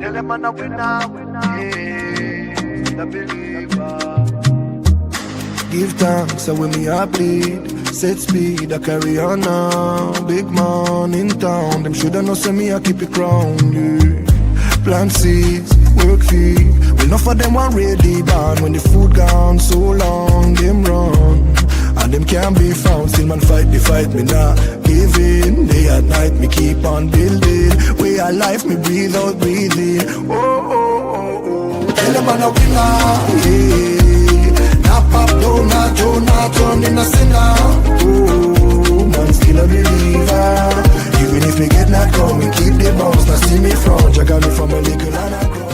Tell them I'm a winner, yeah, the believer. Give thanks, so when me a bleed. Set speed, I carry on now. Big man in town, them shoulda know say me I keep it crown, yeah. Plant seeds, work feed. Well, enough of them want ready born. When the food gone so long, them run. And them can't be found, still man fight the fight, me not give in. Day and night, me keep on building. Way of life, me breathe out, breathe in. Oh, oh, oh, oh. Tell them I'm a winner, yeah. Not pop down, not Joe, not turn in a sinner. Oh, man still a believer. Even if me get knocked down, me keep the bounce. Now see me front, you got me from a little and I grow.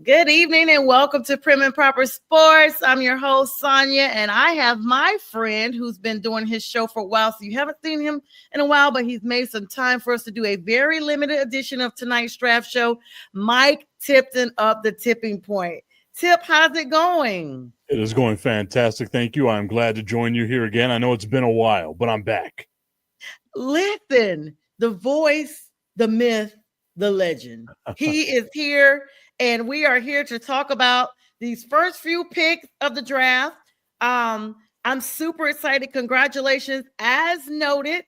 Good evening and welcome to Prim and Proper Sports. I'm your host, Sonia, and I have my friend who's been doing his show for a while. So you haven't seen him in a while, but he's made some time for us to do a very limited edition of tonight's draft show. Mike Tipton of The Tipping Point. Tip, how's it going? It is going fantastic. Thank you. I'm glad to join you here again. I know it's been a while, but I'm back. Listen, the voice, the myth, the legend. He is here. And we are here to talk about these first few picks of the draft. I'm super excited. Congratulations, as noted,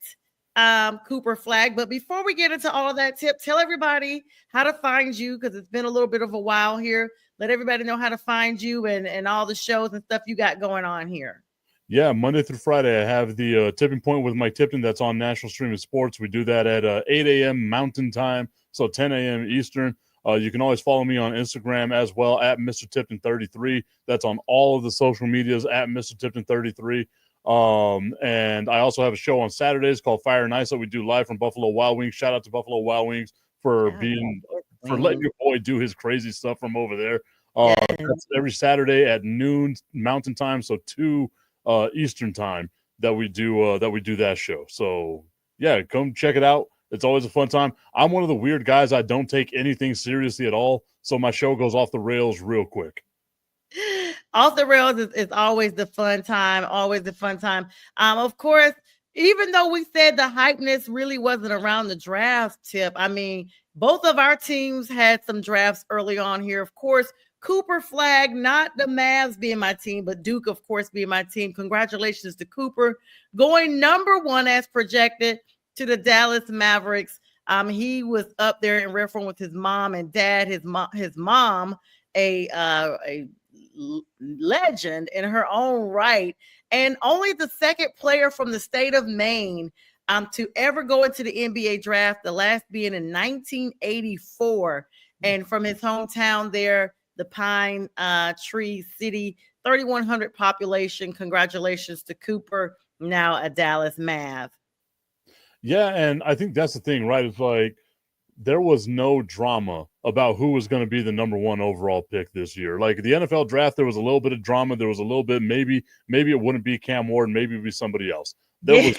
Cooper Flagg. But before we get into all of that, Tip, tell everybody how to find you because it's been a little bit of a while here. Let everybody know how to find you and all the shows and stuff you got going on here. Yeah, Monday through Friday, I have the Tipping Point with Mike Tipton. That's on National Stream of Sports. We do that at 8 a.m. Mountain Time, so 10 a.m. Eastern. You can always follow me on Instagram as well at Mr. Tipton33. That's on all of the social medias at Mr. Tipton33. And I also have a show on Saturdays called Fire and Ice that we do live from Buffalo Wild Wings. Shout out to Buffalo Wild Wings for letting your boy do his crazy stuff from over there. That's every Saturday at noon Mountain Time, so 2 Eastern Time that we do that show. So yeah, come check it out. It's always a fun time. I'm one of the weird guys. I don't take anything seriously at all. So my show goes off the rails real quick. Off the rails is always the fun time. Always the fun time. Of course, even though we said the hypeness really wasn't around the draft, Tip, I mean, both of our teams had some drafts early on here. Of course, Cooper Flagg, not the Mavs being my team, but Duke, of course, being my team. Congratulations to Cooper going number 1 as projected to the Dallas Mavericks. He was up there in rare form with his mom and dad. His mom, a legend in her own right, and only the second player from the state of Maine to ever go into the NBA draft. The last being in 1984, and from his hometown there, the Pine Tree City, 3,100 population. Congratulations to Cooper, now a Dallas Mav. Yeah, and I think that's the thing, right? It's like there was no drama about who was going to be the number 1 overall pick this year. Like the NFL draft, there was a little bit of drama. There was a little bit, maybe it wouldn't be Cam Ward, maybe it would be somebody else. There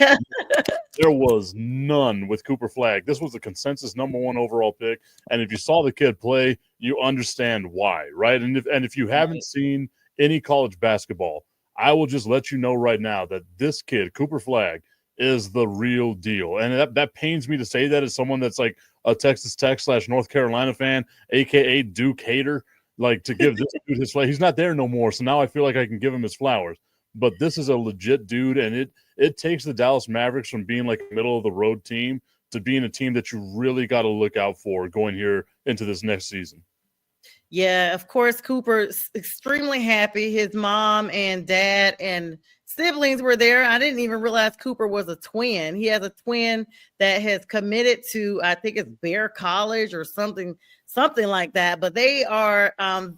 was none with Cooper Flagg. This was a consensus number 1 overall pick. And if you saw the kid play, you understand why, right? And if you haven't seen any college basketball, I will just let you know right now that this kid, Cooper Flagg, is the real deal. And that pains me to say that as someone that's like a Texas Tech / North Carolina fan, aka Duke hater, like to give this dude his flowers. He's not there no more, so now I feel like I can give him his flowers. But this is a legit dude, and it takes the Dallas Mavericks from being like a middle of the road team to being a team that you really got to look out for going here into this next season. Yeah, of course, Cooper's extremely happy. His mom and dad and siblings were there. I didn't even realize Cooper was a twin. He has a twin that has committed to, I think it's Bear College or something like that. But they are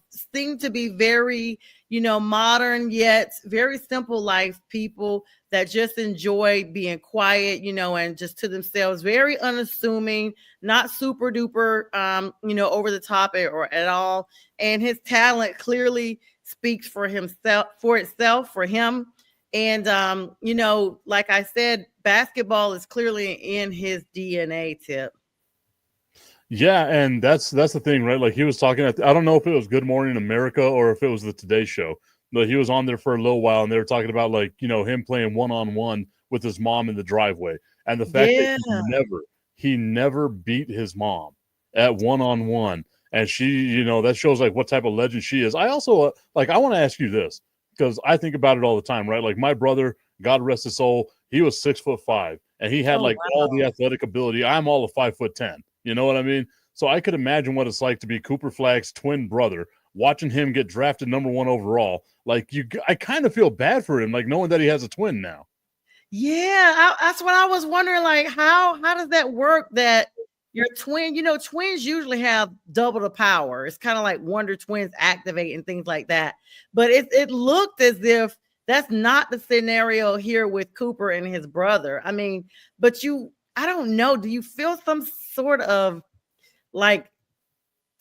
seem to be very, modern yet very simple life people that just enjoy being quiet, and just to themselves, very unassuming, not super duper, over the top or at all. And his talent clearly speaks for itself, for him. And, like I said, basketball is clearly in his DNA, Tip. Yeah, and that's the thing, right? Like he was talking I don't know if it was Good Morning America or if it was the Today Show, but he was on there for a little while and they were talking about like, him playing one-on-one with his mom in the driveway. And the fact that he he never beat his mom at one-on-one. And she, that shows like what type of legend she is. I also I want to ask you this because I think about it all the time, right? Like my brother, God rest his soul, he was 6'5", and he had all the athletic ability. I'm all of 5'10". You know what I mean? So I could imagine what it's like to be Cooper Flagg's twin brother, watching him get drafted number 1 overall. I kind of feel bad for him, like knowing that he has a twin now. Yeah, that's what I was wondering. Like, how does that work? That your twin, twins usually have double the power. It's kind of like Wonder Twins activate and things like that. But it looked as if that's not the scenario here with Cooper and his brother. I mean, but I don't know. Do you feel some sort of like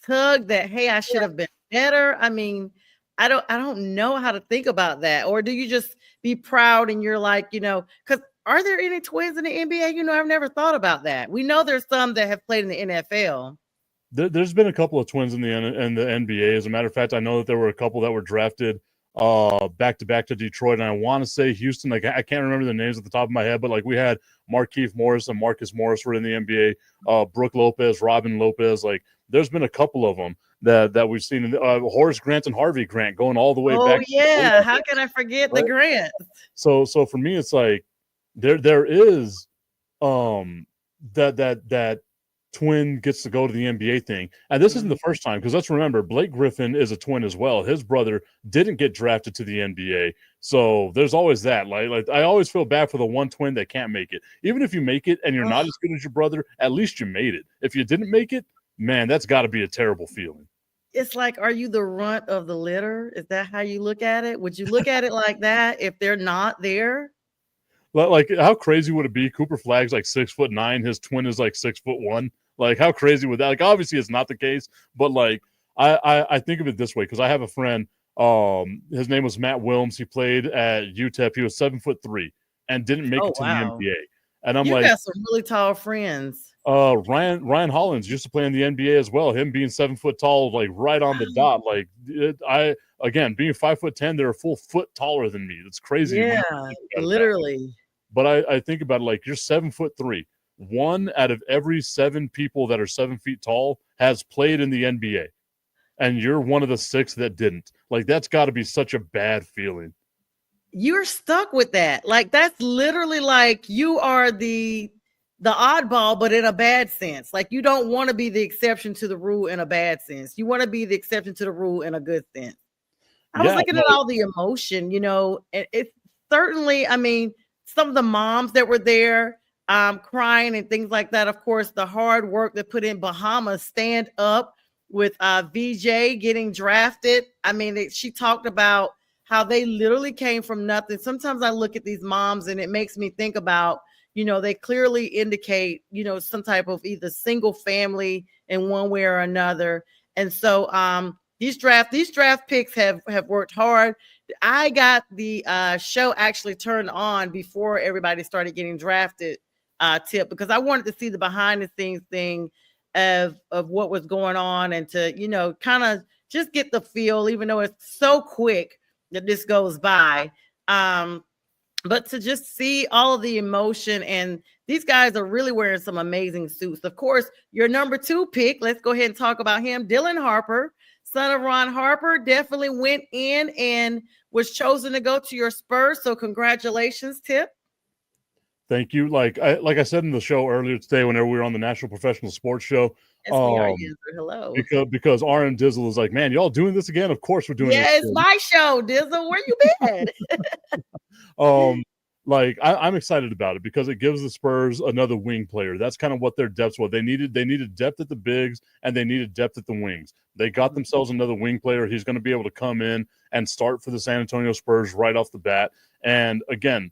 tug that, hey, I should have been better? I mean, I don't know how to think about that. Or do you just be proud and you're like, because are there any twins in the NBA? I've never thought about that. We know there's some that have played in the NFL. There's been a couple of twins in the NBA. As a matter of fact, I know that there were a couple that were drafted back to back to Detroit, and I want to say Houston. Like I can't remember the names at the top of my head, but we had Markieff Morris and Marcus Morris were in the NBA. Brooke Lopez, Robin Lopez. There's been a couple of them that we've seen. Horace Grant and Harvey Grant going all the way back. Oh yeah, how can I forget the Grants? So for me, it's like there is that twin gets to go to the NBA thing. And this isn't the first time, because let's remember, Blake Griffin is a twin as well. His brother didn't get drafted to the NBA. So there's always that. Like I always feel bad for the one twin that can't make it. Even if you make it and you're not as good as your brother, at least you made it. If you didn't make it, man, that's got to be a terrible feeling. It's like, are you the runt of the litter? Is that how you look at it? Would you look at it like that if they're not there? Like, how crazy would it be? Cooper Flagg's 6'9", his twin is 6'1". Like, how crazy would that? Like, obviously, it's not the case, but I think of it this way because I have a friend. His name was Matt Wilms. He played at UTEP. He was 7'3" and didn't make it to the NBA. And I'm got some really tall friends. Ryan Hollins used to play in the NBA as well. Him being 7 foot tall, right on the dot. Being 5'10", they're a full foot taller than me. It's crazy. Yeah, literally. But I think about it you're 7'3". 1 out of every 7 people that are 7 feet tall has played in the NBA, and you're one of the 6 that didn't. That's got to be such a bad feeling. You're stuck with that. That's literally you are the oddball, but in a bad sense. You don't want to be the exception to the rule in a bad sense. You want to be the exception to the rule in a good sense. I was looking at all the emotion, and it's certainly, I mean, some of the moms that were there crying and things like that. Of course, the hard work that put in Bahamas stand up with VJ getting drafted. I mean, she talked about how they literally came from nothing. Sometimes I look at these moms and it makes me think about, they clearly indicate, some type of either single family in one way or another. And so these draft picks have worked hard. I got the show actually turned on before everybody started getting drafted, Tip, because I wanted to see the behind the scenes thing of what was going on and to, kind of just get the feel, even though it's so quick that this goes by. But to just see all of the emotion, and these guys are really wearing some amazing suits. Of course, your number 2 pick, let's go ahead and talk about him. Dylan Harper, son of Ron Harper, definitely went in and was chosen to go to your Spurs. So congratulations, Tip. Thank you. Like I said in the show earlier today, whenever we were on the National Professional Sports Show, hello. Because RM Dizzle is like, man, y'all doing this again? Of course we're doing it. Yeah, it's my show, Dizzle. Where you been? I'm excited about it because it gives the Spurs another wing player. That's kind of what their depth was. They needed depth at the bigs and they needed depth at the wings. They got themselves another wing player. He's going to be able to come in and start for the San Antonio Spurs right off the bat. And again,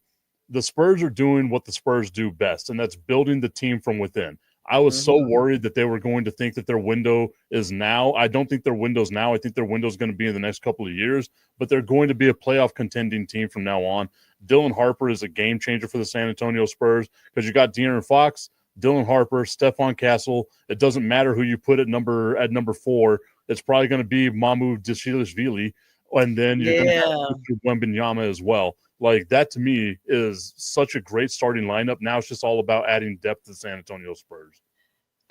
the Spurs are doing what the Spurs do best, and that's building the team from within. I was so worried that they were going to think that their window is now. I don't think their window's now. I think their window's going to be in the next couple of years, but they're going to be a playoff contending team from now on. Dylan Harper is a game changer for the San Antonio Spurs because you got De'Aaron Fox, Dylan Harper, Stephon Castle. It doesn't matter who you put at number 4. It's probably going to be Mamu Dashilishvili and then you're going to have Yeah. Victor Wembanyama as well. Like, that to me is such a great starting lineup. Now it's just all about adding depth to the San Antonio Spurs.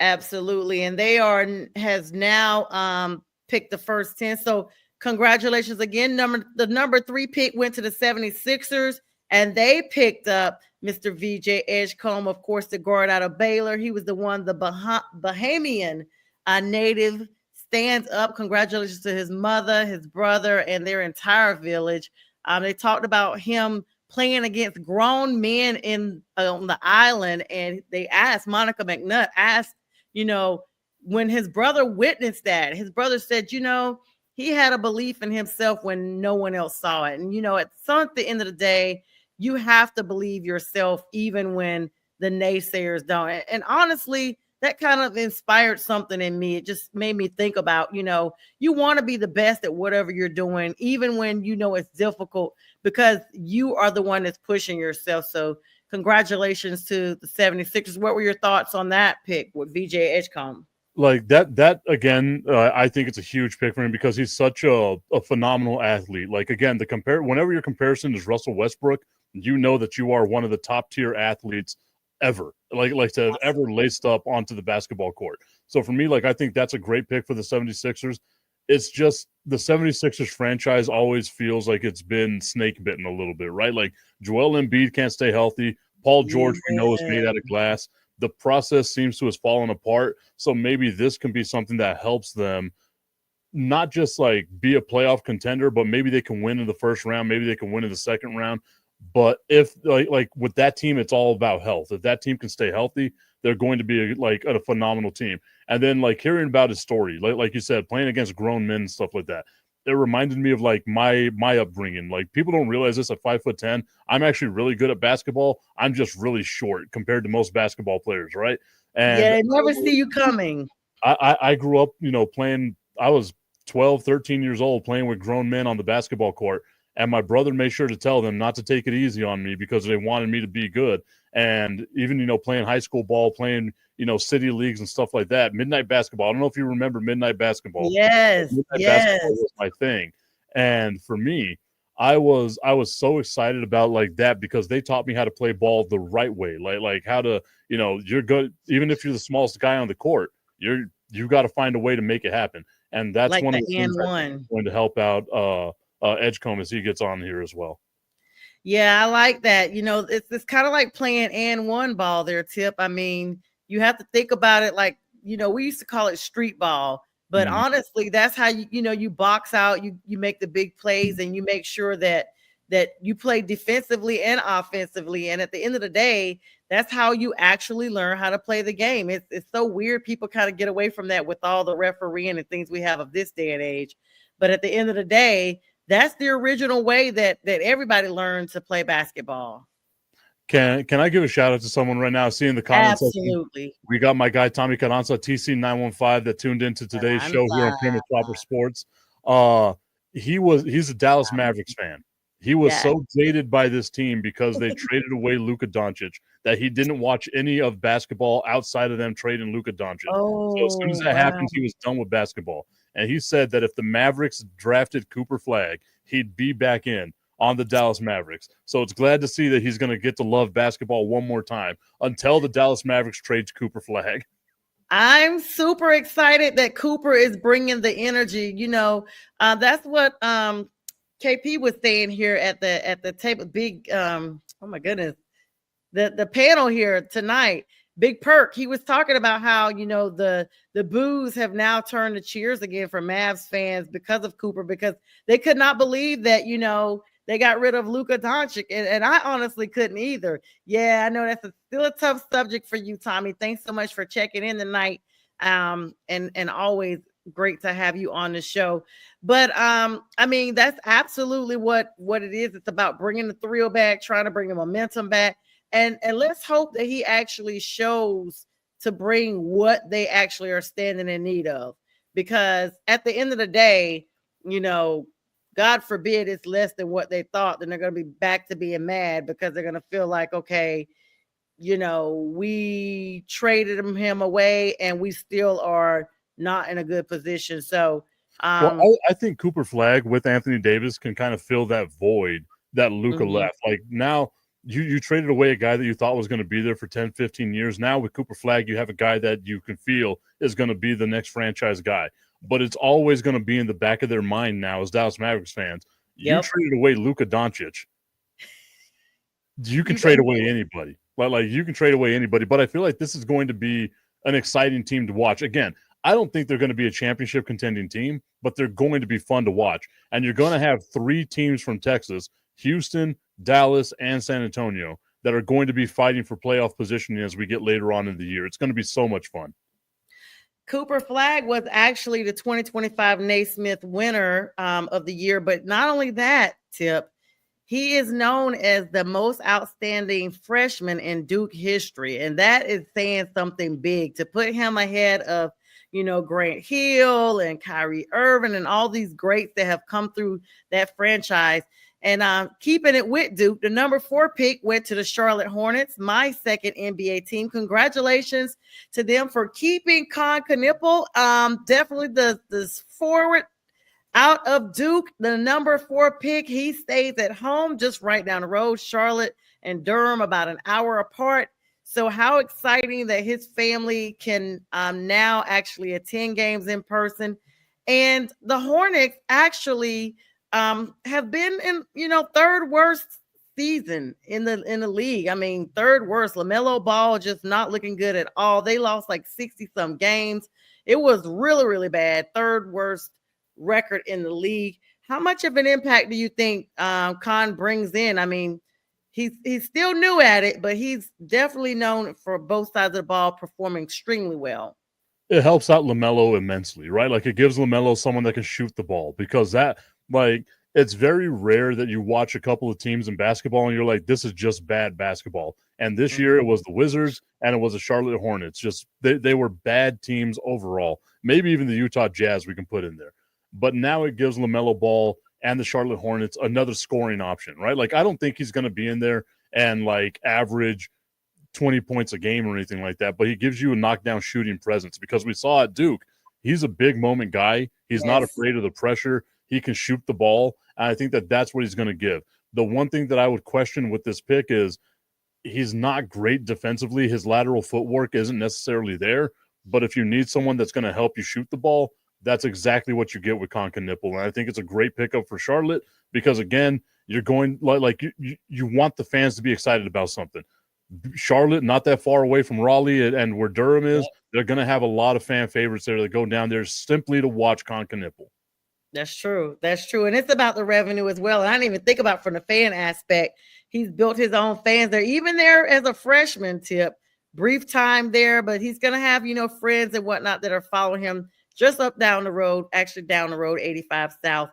Absolutely. And they has now picked the first 10. So congratulations again. The number 3 pick went to the 76ers, and they picked up Mr. VJ Edgecombe, of course, the guard out of Baylor. He was the one, the Bahamian native. Stands up. Congratulations to his mother, his brother, and their entire village. They talked about him playing against grown men on the island, and they asked, Monica McNutt asked, when his brother witnessed that, his brother said, he had a belief in himself when no one else saw it. And, at the end of the day, you have to believe yourself even when the naysayers don't. And honestly, that kind of inspired something in me. It just made me think about, you want to be the best at whatever you're doing, even when it's difficult, because you are the one that's pushing yourself. So congratulations to the 76ers. What were your thoughts on that pick with VJ Edgecombe? Like that again, I think it's a huge pick for him because he's such a phenomenal athlete. Like, again, whenever your comparison is Russell Westbrook, you know that you are one of the top tier athletes ever, like to have ever laced up onto the basketball court. So for me, like, I think that's a great pick for the 76ers. It's just the 76ers franchise always feels like it's been snake bitten a little bit, right? Like, Joel Embiid can't stay healthy. Paul George, we know, is made out of glass. The process seems to have fallen apart. So maybe this can be something that helps them not just like be a playoff contender, but maybe they can win in the first round. Maybe they can win in the second round. But if like with that team, it's all about health. If that team can stay healthy, they're going to be a phenomenal team. And then like hearing about his story, like you said, playing against grown men and stuff like that, it reminded me of like my upbringing. Like, people don't realize this at 5'10", I'm actually really good at basketball. I'm just really short compared to most basketball players, right? And yeah, never see you coming. I grew up, playing. I was 12, 13 years old playing with grown men on the basketball court. And my brother made sure to tell them not to take it easy on me because they wanted me to be good. And even, playing high school ball, playing, city leagues and stuff like that. Midnight basketball. I don't know if you remember midnight basketball. Yes. Basketball was my thing. And for me, I was so excited about like that because they taught me how to play ball the right way. Like how to, you're good. Even if you're the smallest guy on the court, you've got to find a way to make it happen. And that's like one of the the things that's going to help out Edgecombe as he gets on here as well. Yeah, I like that. It's kind of like playing and one ball there, Tip. I mean, you have to think about it like, we used to call it street ball, but honestly, that's how you box out, you make the big plays and you make sure that you play defensively and offensively. And at the end of the day, that's how you actually learn how to play the game. It's so weird. People kind of get away from that with all the refereeing and things we have of this day and age. But at the end of the day, that's the original way that everybody learned to play basketball. Can I give a shout out to someone right now? Seeing the comments. Absolutely. We got my guy Tommy Carranza, TC915, that tuned into today's show here on Prim Proper Sports. He's a Dallas Mavericks fan. He was so jaded by this team because they traded away Luka Doncic that he didn't watch any of basketball outside of them trading Luka Doncic. So as soon as that happened, he was done with basketball. And he said that if the Mavericks drafted Cooper Flagg, he'd be back in on the Dallas Mavericks. So it's glad to see that he's going to get to love basketball one more time until the Dallas Mavericks trades Cooper Flagg. I'm super excited that Cooper is bringing the energy. That's what KP was saying here at the table. Big, oh my goodness, the panel here tonight. Big Perk, he was talking about how, the boos have now turned to cheers again for Mavs fans because of Cooper, because they could not believe that, they got rid of Luka Doncic. And I honestly couldn't either. Yeah, I know that's still a tough subject for you, Tommy. Thanks so much for checking in tonight. And always great to have you on the show. But I mean, that's absolutely what it is. It's about bringing the thrill back, trying to bring the momentum back. And let's hope that he actually shows to bring what they actually are standing in need of. Because at the end of the day, God forbid it's less than what they thought, then they're going to be back to being mad because they're going to feel like, okay, we traded him away and we still are not in a good position. So Well, I think Cooper Flagg with Anthony Davis can kind of fill that void that Luka left. Like now you traded away a guy that you thought was going to be there for 10, 15 years. Now with Cooper Flagg, you have a guy that you can feel is going to be the next franchise guy. But it's always going to be in the back of their mind now as Dallas Mavericks fans. You traded away Luka Doncic. You can trade away anybody. Like you can trade away anybody. But I feel like this is going to be an exciting team to watch. Again, I don't think they're going to be a championship contending team, but they're going to be fun to watch. And you're going to have 3 teams from Texas, Houston, Dallas, and San Antonio, that are going to be fighting for playoff positioning as we get later on in the year. It's going to be so much fun. Cooper Flagg was actually the 2025 Naismith winner of the year. But not only that, Tip, he is known as the most outstanding freshman in Duke history. And that is saying something big. To put him ahead of, Grant Hill and Kyrie Irving and all these greats that have come through that franchise. And keeping it with Duke, the number 4 pick went to the Charlotte Hornets, my second NBA team. Congratulations to them for keeping Con Knippel. Definitely the forward out of Duke, the number 4 pick. He stays at home just right down the road. Charlotte and Durham about an hour apart. So how exciting that his family can now actually attend games in person. And the Hornets actually have been in, third worst season in the league. I mean, third worst. LaMelo Ball just not looking good at all. They lost like 60-some games. It was really, really bad. Third worst record in the league. How much of an impact do you think Con brings in? I mean, he's still new at it, but he's definitely known for both sides of the ball performing extremely well. It helps out LaMelo immensely, right? Like it gives LaMelo someone that can shoot the ball, because that, like, it's very rare that you watch a couple of teams in basketball and you're like, this is just bad basketball. And this year it was the Wizards and it was the Charlotte Hornets. Just they were bad teams overall. Maybe even the Utah Jazz we can put in there. But now it gives LaMelo Ball and the Charlotte Hornets another scoring option, right? Like, I don't think he's going to be in there and like average 20 points a game or anything like that, but he gives you a knockdown shooting presence, because we saw at Duke, he's a big moment guy. He's not afraid of the pressure. He can shoot the ball. And I think that that's what he's going to give. The one thing that I would question with this pick is he's not great defensively. His lateral footwork isn't necessarily there, but if you need someone that's going to help you shoot the ball, that's exactly what you get with Con Knippel. And I think it's a great pickup for Charlotte, because again, you're going like you want the fans to be excited about something. Charlotte, not that far away from Raleigh and where Durham is, they're going to have a lot of fan favorites there that go down there simply to watch Con Knippel. That's true. That's true. And it's about the revenue as well. And I didn't even think about from the fan aspect. He's built his own fans there, even there as a freshman, Tip. Brief time there, but he's going to have, friends and whatnot that are following him just down the road, 85 South,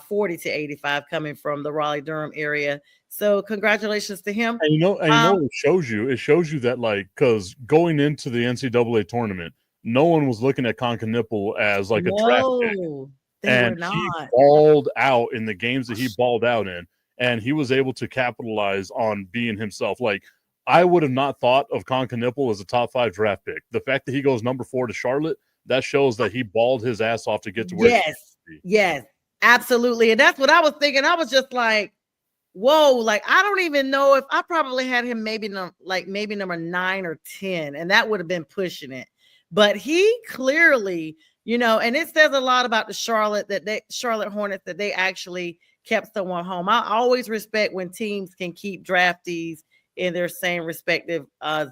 40 to 85 coming from the Raleigh-Durham area. So congratulations to him. And you know what it shows you? It shows you that, like, because going into the NCAA tournament, no one was looking at Con Knippel as like a draft pick. And he balled out in the games that he balled out in, and he was able to capitalize on being himself. Like, I would have not thought of Con Knippel as a top 5 draft pick. The fact that he goes number 4 to Charlotte, that shows that he balled his ass off to get to where he needs to be. Yes, absolutely. And that's what I was thinking. I was just like, whoa, like, I don't even know if I probably had him maybe number 9 or 10, and that would have been pushing it. But he clearly, and it says a lot about the Charlotte Hornets that they actually kept someone home. I always respect when teams can keep draftees in their same respective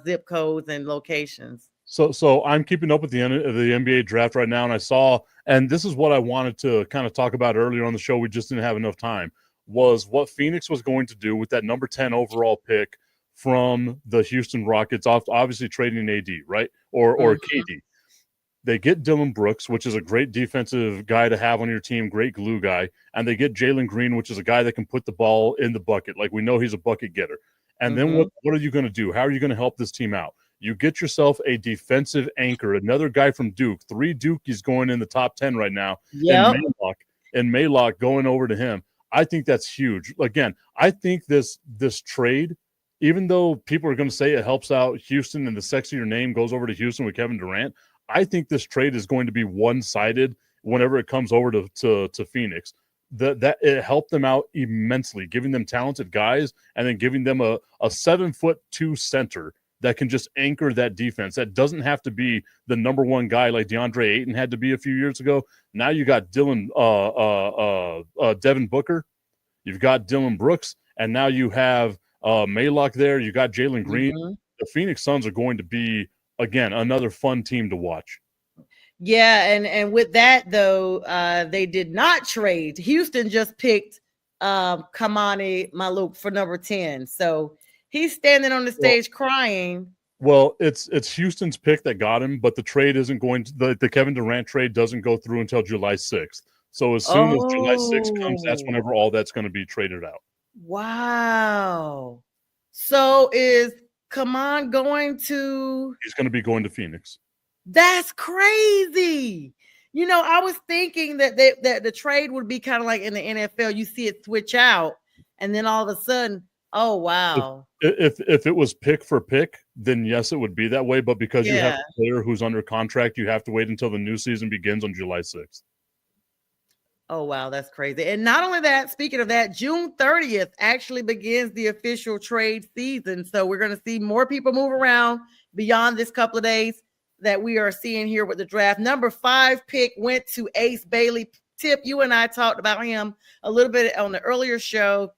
zip codes and locations. So I'm keeping up with the NBA draft right now, and I saw, and this is what I wanted to kind of talk about earlier on the show, we just didn't have enough time, was what Phoenix was going to do with that number 10 overall pick from the Houston Rockets, obviously trading AD, right? Or KD. They get Dylan Brooks, which is a great defensive guy to have on your team, great glue guy, and they get Jalen Green, which is a guy that can put the ball in the bucket. Like, we know he's a bucket getter. And then what are you going to do? How are you going to help this team out? You get yourself a defensive anchor, another guy from Duke. 3 Dukies going in the top 10 right now. Yep. And Maylock going over to him. I think that's huge. Again, I think this trade, even though people are going to say it helps out Houston and the sexier name goes over to Houston with Kevin Durant, I think this trade is going to be one-sided whenever it comes over to Phoenix. That it helped them out immensely, giving them talented guys and then giving them a 7'2" center that can just anchor that defense. That doesn't have to be the number one guy like DeAndre Ayton had to be a few years ago. Now you got Devin Booker, you've got Dylan Brooks, and now you have Maylock there. You got Jalen Green. Mhm. The Phoenix Suns are going to be, again, another fun team to watch. Yeah, and with that though, they did not trade. Houston just picked Kamani Maluk for number 10. So he's standing on the stage crying. Well, it's Houston's pick that got him, but the trade isn't going to the Kevin Durant trade doesn't go through until July 6th. So as soon as July 6th comes, that's whenever all that's going to be traded out. Wow. So is Kaman going to? He's going to be going to Phoenix. That's crazy. You know, I was thinking that the trade would be kind of like in the NFL. You see it switch out, and then all of a sudden, oh wow. If it was pick for pick, then yes, it would be that way. But because you have a player who's under contract, you have to wait until the new season begins on July 6th. Oh, wow, that's crazy. And not only that, speaking of that, June 30th actually begins the official trade season. So we're going to see more people move around beyond this couple of days that we are seeing here with the draft. Number 5 pick went to Ace Bailey. Tip, you and I talked about him a little bit on the earlier show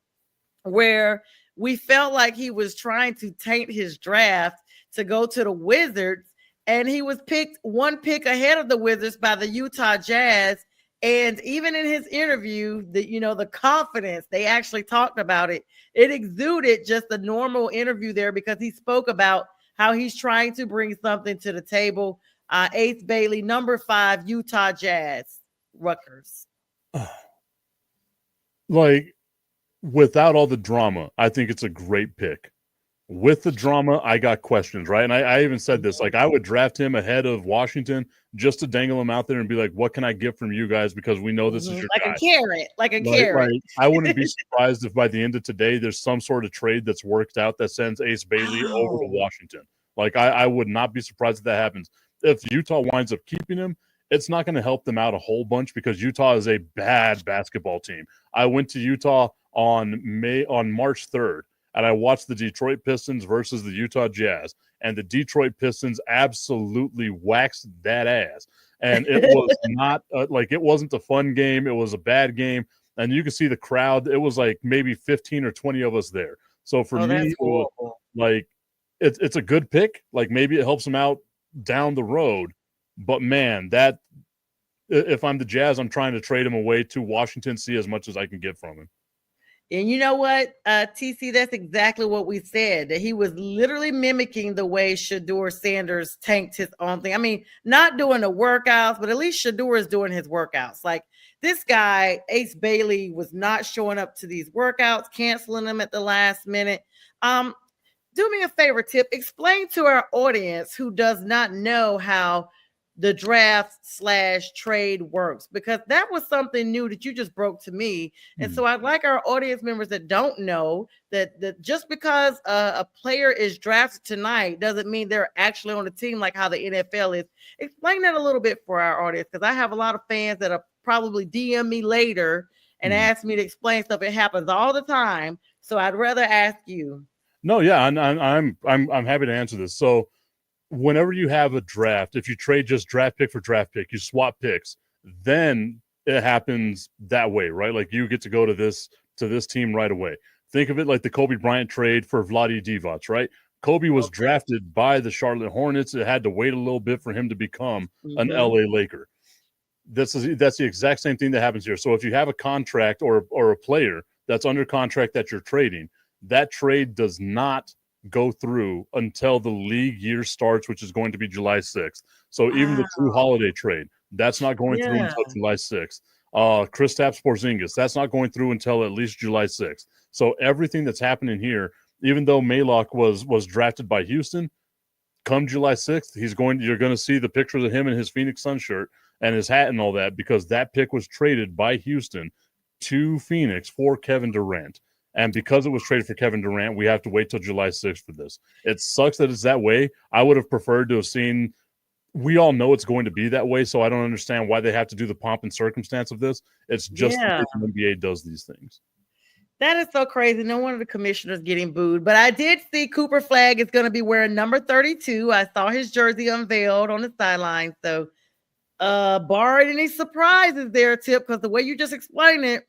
where we felt like he was trying to taint his draft to go to the Wizards. And he was picked one pick ahead of the Wizards by the Utah Jazz. And even in his interview, the confidence, they actually talked about it. It exuded just a normal interview there because he spoke about how he's trying to bring something to the table. Ace Bailey, number 5, Utah Jazz, Rutgers. Like, without all the drama, I think it's a great pick. With the drama, I got questions, right? And I even said this, like I would draft him ahead of Washington just to dangle him out there and be like, what can I get from you guys? Because we know this is your like guy. A carrot, like a carrot. Like, I wouldn't be surprised if by the end of today, there's some sort of trade that's worked out that sends Ace Bailey over to Washington. Like I would not be surprised if that happens. If Utah winds up keeping him, it's not going to help them out a whole bunch because Utah is a bad basketball team. I went to Utah on March 3rd. And I watched the Detroit Pistons versus the Utah Jazz, and the Detroit Pistons absolutely waxed that ass. And it was not it wasn't a fun game. It was a bad game. And you can see the crowd. It was like maybe 15 or 20 of us there. So for me, it was, like it's a good pick. Like maybe it helps them out down the road. But man, that if I'm the Jazz, I'm trying to trade him away to Washington, see as much as I can get from him. And you know what, TC, that's exactly what we said, that he was literally mimicking the way Shedeur Sanders tanked his own thing. I mean, not doing the workouts, but at least Shedeur is doing his workouts. Like this guy, Ace Bailey, was not showing up to these workouts, canceling them at the last minute. Do me a favor, Tip. Explain to our audience who does not know how the draft/trade works, because that was something new that you just broke to me. And so I'd like our audience members that don't know that just because a player is drafted tonight doesn't mean they're actually on the team like how the NFL is. Explain that a little bit for our audience, because I have a lot of fans that are probably DM me later and ask me to explain stuff. It happens all the time. So I'd rather ask you. No, yeah, I'm happy to answer this. So whenever you have a draft, if you trade just draft pick for draft pick, you swap picks, then it happens that way, right? Like you get to go to this team right away. Think of it like the Kobe Bryant trade for Vlade Divac, right? Kobe was drafted by the Charlotte Hornets. It had to wait a little bit for him to become an LA Laker. That's the exact same thing that happens here. So if you have a contract or a player that's under contract that you're trading, that trade does not go through until the league year starts, which is going to be July 6th. So even the Drew Holiday trade, that's not going through until July 6th. Kristaps Porzingis, that's not going through until at least July 6th. So everything that's happening here, even though Maylock was drafted by Houston, come July 6th, you're going to see the pictures of him in his Phoenix Sun shirt and his hat and all that, because that pick was traded by Houston to Phoenix for Kevin Durant. And because it was traded for Kevin Durant, we have to wait till July 6th for this. It sucks that it's that way. I would have preferred to have seen we all know it's going to be that way, so I don't understand why they have to do the pomp and circumstance of this. It's just the NBA does these things. That is so crazy. No one of the commissioners getting booed. But I did see Cooper Flagg is going to be wearing number 32. I saw his jersey unveiled on the sideline. So, barring any surprises there, Tip, because the way you just explained it,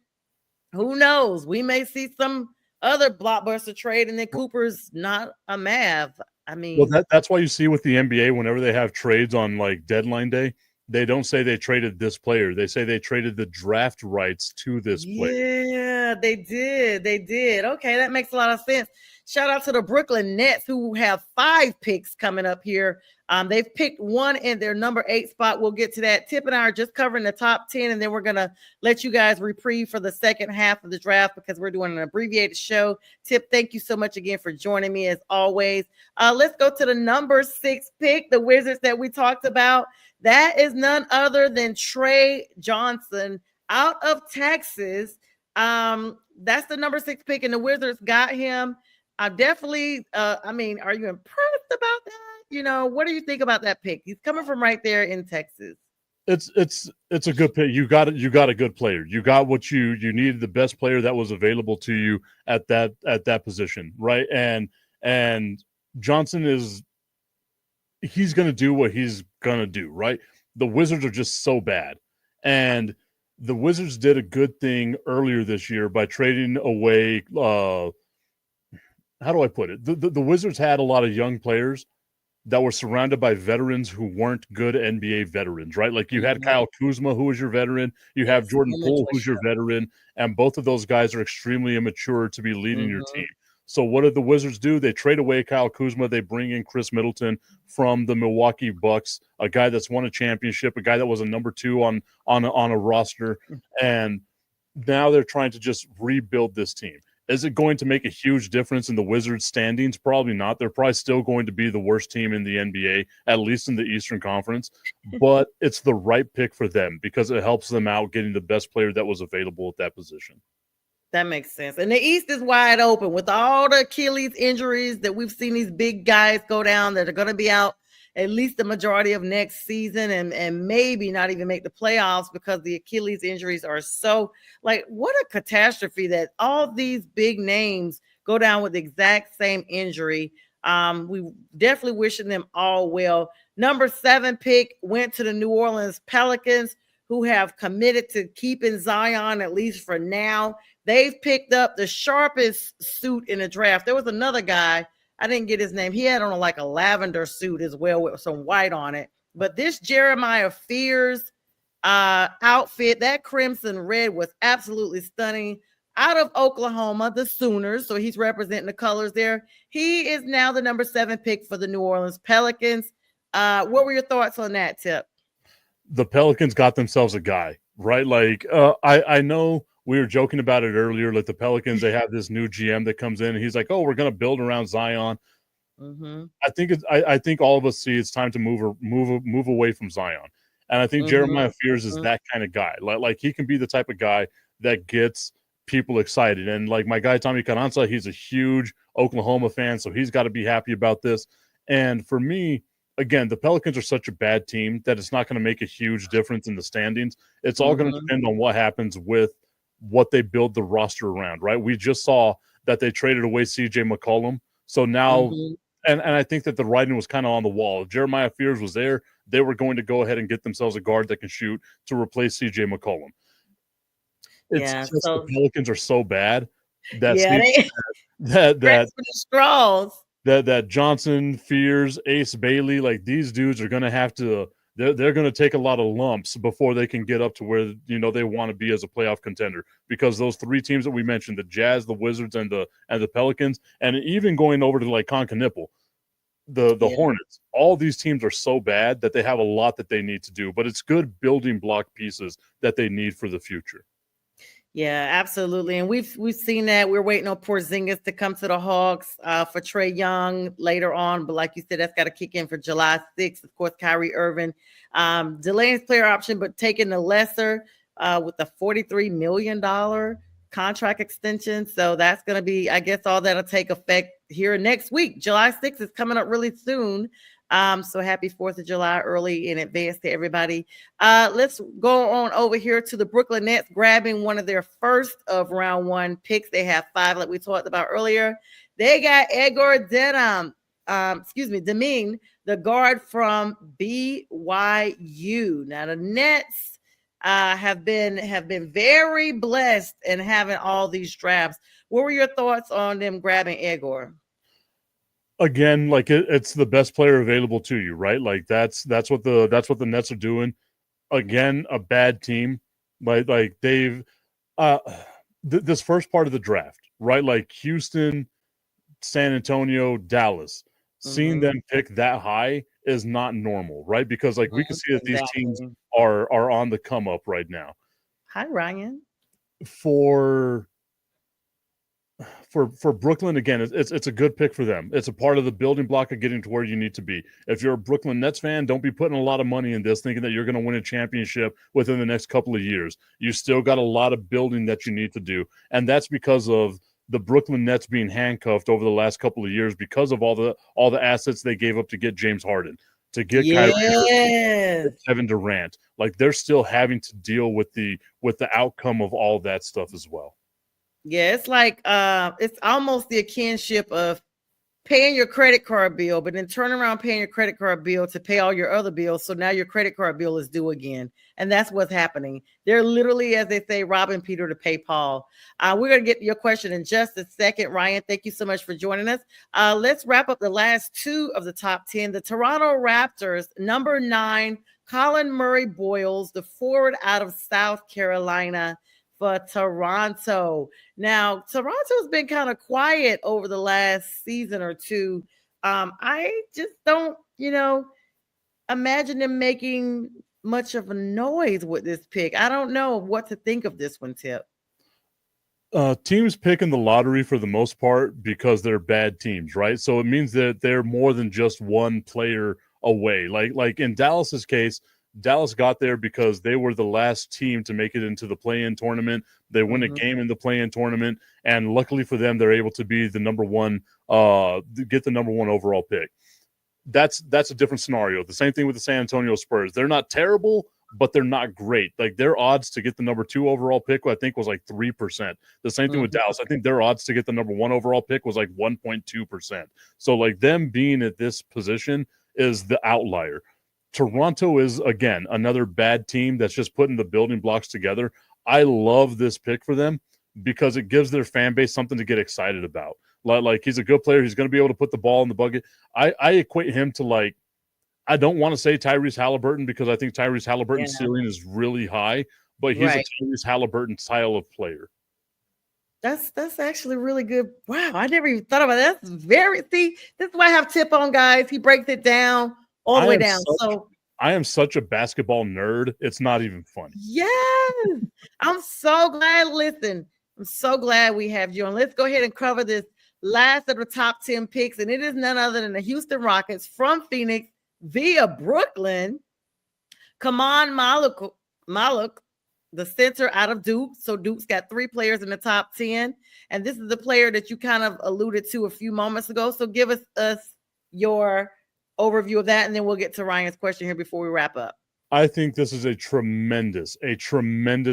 who knows? We may see some other blockbuster trade, and then Cooper's not a Mav. I mean, well, that's why you see with the NBA, whenever they have trades on like deadline day, they don't say they traded this player. They say they traded the draft rights to this player. Yeah, they did. They did. Okay, that makes a lot of sense. Shout out to the Brooklyn Nets, who have 5 picks coming up here. They've picked one in their number 8 spot. We'll get to that. Tip and I are just covering the top 10, and then we're going to let you guys reprieve for the second half of the draft because we're doing an abbreviated show. Tip, thank you so much again for joining me as always. Let's go to the number 6 pick, the Wizards that we talked about. That is none other than Trey Johnson out of Texas. That's the number 6 pick, and the Wizards got him. Definitely, I mean, are you impressed about that? What do you think about that pick? He's coming from right there in Texas. It's a good pick. You got a good player. You got what you needed, the best player that was available to you at that position, right? And Johnson he's going to do what he's going to do, right? The Wizards are just so bad. And the Wizards did a good thing earlier this year by trading away how do I put it? The Wizards had a lot of young players that were surrounded by veterans who weren't good NBA veterans, right? Like you had Kyle Kuzma, who was your veteran. You have Jordan Poole, who's your veteran. And both of those guys are extremely immature to be leading your team. So what did the Wizards do? They trade away Kyle Kuzma. They bring in Chris Middleton from the Milwaukee Bucks, a guy that's won a championship, a guy that was a number 2 on a roster. And now they're trying to just rebuild this team. Is it going to make a huge difference in the Wizards' standings? Probably not. They're probably still going to be the worst team in the NBA, at least in the Eastern Conference. But it's the right pick for them because it helps them out getting the best player that was available at that position. That makes sense. And the East is wide open with all the Achilles injuries that we've seen these big guys go down that are going to be out at least the majority of next season and maybe not even make the playoffs because the Achilles injuries are so what a catastrophe that all these big names go down with the exact same injury. We definitely wishing them all well. Number 7 pick went to the New Orleans Pelicans, who have committed to keeping Zion, at least for now. They've picked up the sharpest suit in the draft. There was another guy, I didn't get his name. He had on a lavender suit as well with some white on it. But this Jeremiah Fears outfit, that crimson red was absolutely stunning. Out of Oklahoma, the Sooners. So he's representing the colors there. He is now the number 7 pick for the New Orleans Pelicans. What were your thoughts on that, Tip? The Pelicans got themselves a guy, right? I know we were joking about it earlier. Like the Pelicans, they have this new GM that comes in and he's like, "Oh, we're going to build around Zion." I think all of us see it's time to move away from Zion, and I think Jeremiah Fears is that kind of guy. Like he can be the type of guy that gets people excited. And like my guy Tommy Carranza, he's a huge Oklahoma fan, so he's got to be happy about this. And for me, again, the Pelicans are such a bad team that it's not going to make a huge difference in the standings. It's all going to depend on what happens with what they build the roster around, right? We just saw that they traded away CJ McCollum. So now, and I think that the writing was kind of on the wall. If Jeremiah Fears was there, they were going to go ahead and get themselves a guard that can shoot to replace CJ McCollum. It's just the Pelicans are so bad that that Johnson, Fears, Ace Bailey, like these dudes are going to have to. They're going to take a lot of lumps before they can get up to where they want to be as a playoff contender, because those 3 teams that we mentioned, the Jazz, the Wizards, and the Pelicans, and even going over to like Conca-Nipple, the Hornets, all these teams are so bad that they have a lot that they need to do, but it's good building block pieces that they need for the future. Yeah, absolutely. And we've seen that. We're waiting on Porzingis to come to the Hawks for Trae Young later on. But like you said, that's got to kick in for July 6th. Of course, Kyrie Irving delaying his player option, but taking the lesser with the $43 million contract extension. So that's going to be, I guess, all that'll take effect here next week. July 6th is coming up really soon. So happy 4th of July early in advance to everybody. Let's go on over here to the Brooklyn Nets, grabbing one of their first of round one picks. They have 5, like we talked about earlier. They got Edgar Deming, the guard from BYU. Now the Nets have been very blessed in having all these drafts. What were your thoughts on them grabbing Edgar? Again, like it's the best player available to you, right? Like that's what the Nets are doing. Again, a bad team, like they've this first part of the draft, right? Like Houston, San Antonio, Dallas. Seeing them pick that high is not normal, right? Because like we can see that these teams are on the come up right now. Hi, Ryan. For Brooklyn, again, it's a good pick for them. It's a part of the building block of getting to where you need to be. If you're a Brooklyn Nets fan, don't be putting a lot of money in this thinking that you're going to win a championship within the next couple of years. You still got a lot of building that you need to do, and that's because of the Brooklyn Nets being handcuffed over the last couple of years because of all the assets they gave up to get James Harden, to get Kyrie, Kevin Durant. Like they're still having to deal with the outcome of all that stuff as well. Yeah, it's like it's almost the kinship of paying your credit card bill, but then turn around paying your credit card bill to pay all your other bills. So now your credit card bill is due again. And that's what's happening. They're literally, as they say, robbing Peter to pay Paul. We're going to get your question in just a second. Ryan, thank you so much for joining us. Let's wrap up the last 2 of the top 10. The Toronto Raptors, number 9, Colin Murray-Boyles, the forward out of South Carolina for Toronto. Now, Toronto's been kind of quiet over the last season or two. I just don't, imagine them making much of a noise with this pick. I don't know what to think of this one, Tip. Teams pick in the lottery for the most part because they're bad teams, right? So it means that they're more than just one player away. Like in Dallas's case, Dallas got there because they were the last team to make it into the play-in tournament. They win a game in the play-in tournament, and luckily for them, they're able to be the number one, get the number 1 overall pick. That's a different scenario. The same thing with the San Antonio Spurs. They're not terrible, but they're not great. Like their odds to get the number 2 overall pick, I think, was like 3%. The same thing with Dallas. I think their odds to get the number 1 overall pick was like 1.2%. So like them being at this position is the outlier. Toronto is, again, another bad team that's just putting the building blocks together. I love this pick for them because it gives their fan base something to get excited about. Like he's a good player. He's going to be able to put the ball in the bucket. I equate him to, like, I don't want to say Tyrese Halliburton because I think Tyrese Halliburton's ceiling is really high, but he's a Tyrese Halliburton style of player. That's actually really good. Wow, I never even thought about that. That's this is why I have Tip on, guys. He breaks it down all the way down. I am such a basketball nerd. It's not even funny. Yes. I'm so glad. Listen, I'm so glad we have you on. Let's go ahead and cover this last of the top 10 picks. And it is none other than the Houston Rockets from Phoenix via Brooklyn. Kaman Maluk, the center out of Duke. So Duke's got 3 players in the top 10. And this is the player that you kind of alluded to a few moments ago. So give us your overview of that, and then we'll get to Ryan's question here before we wrap up. I think this is a tremendous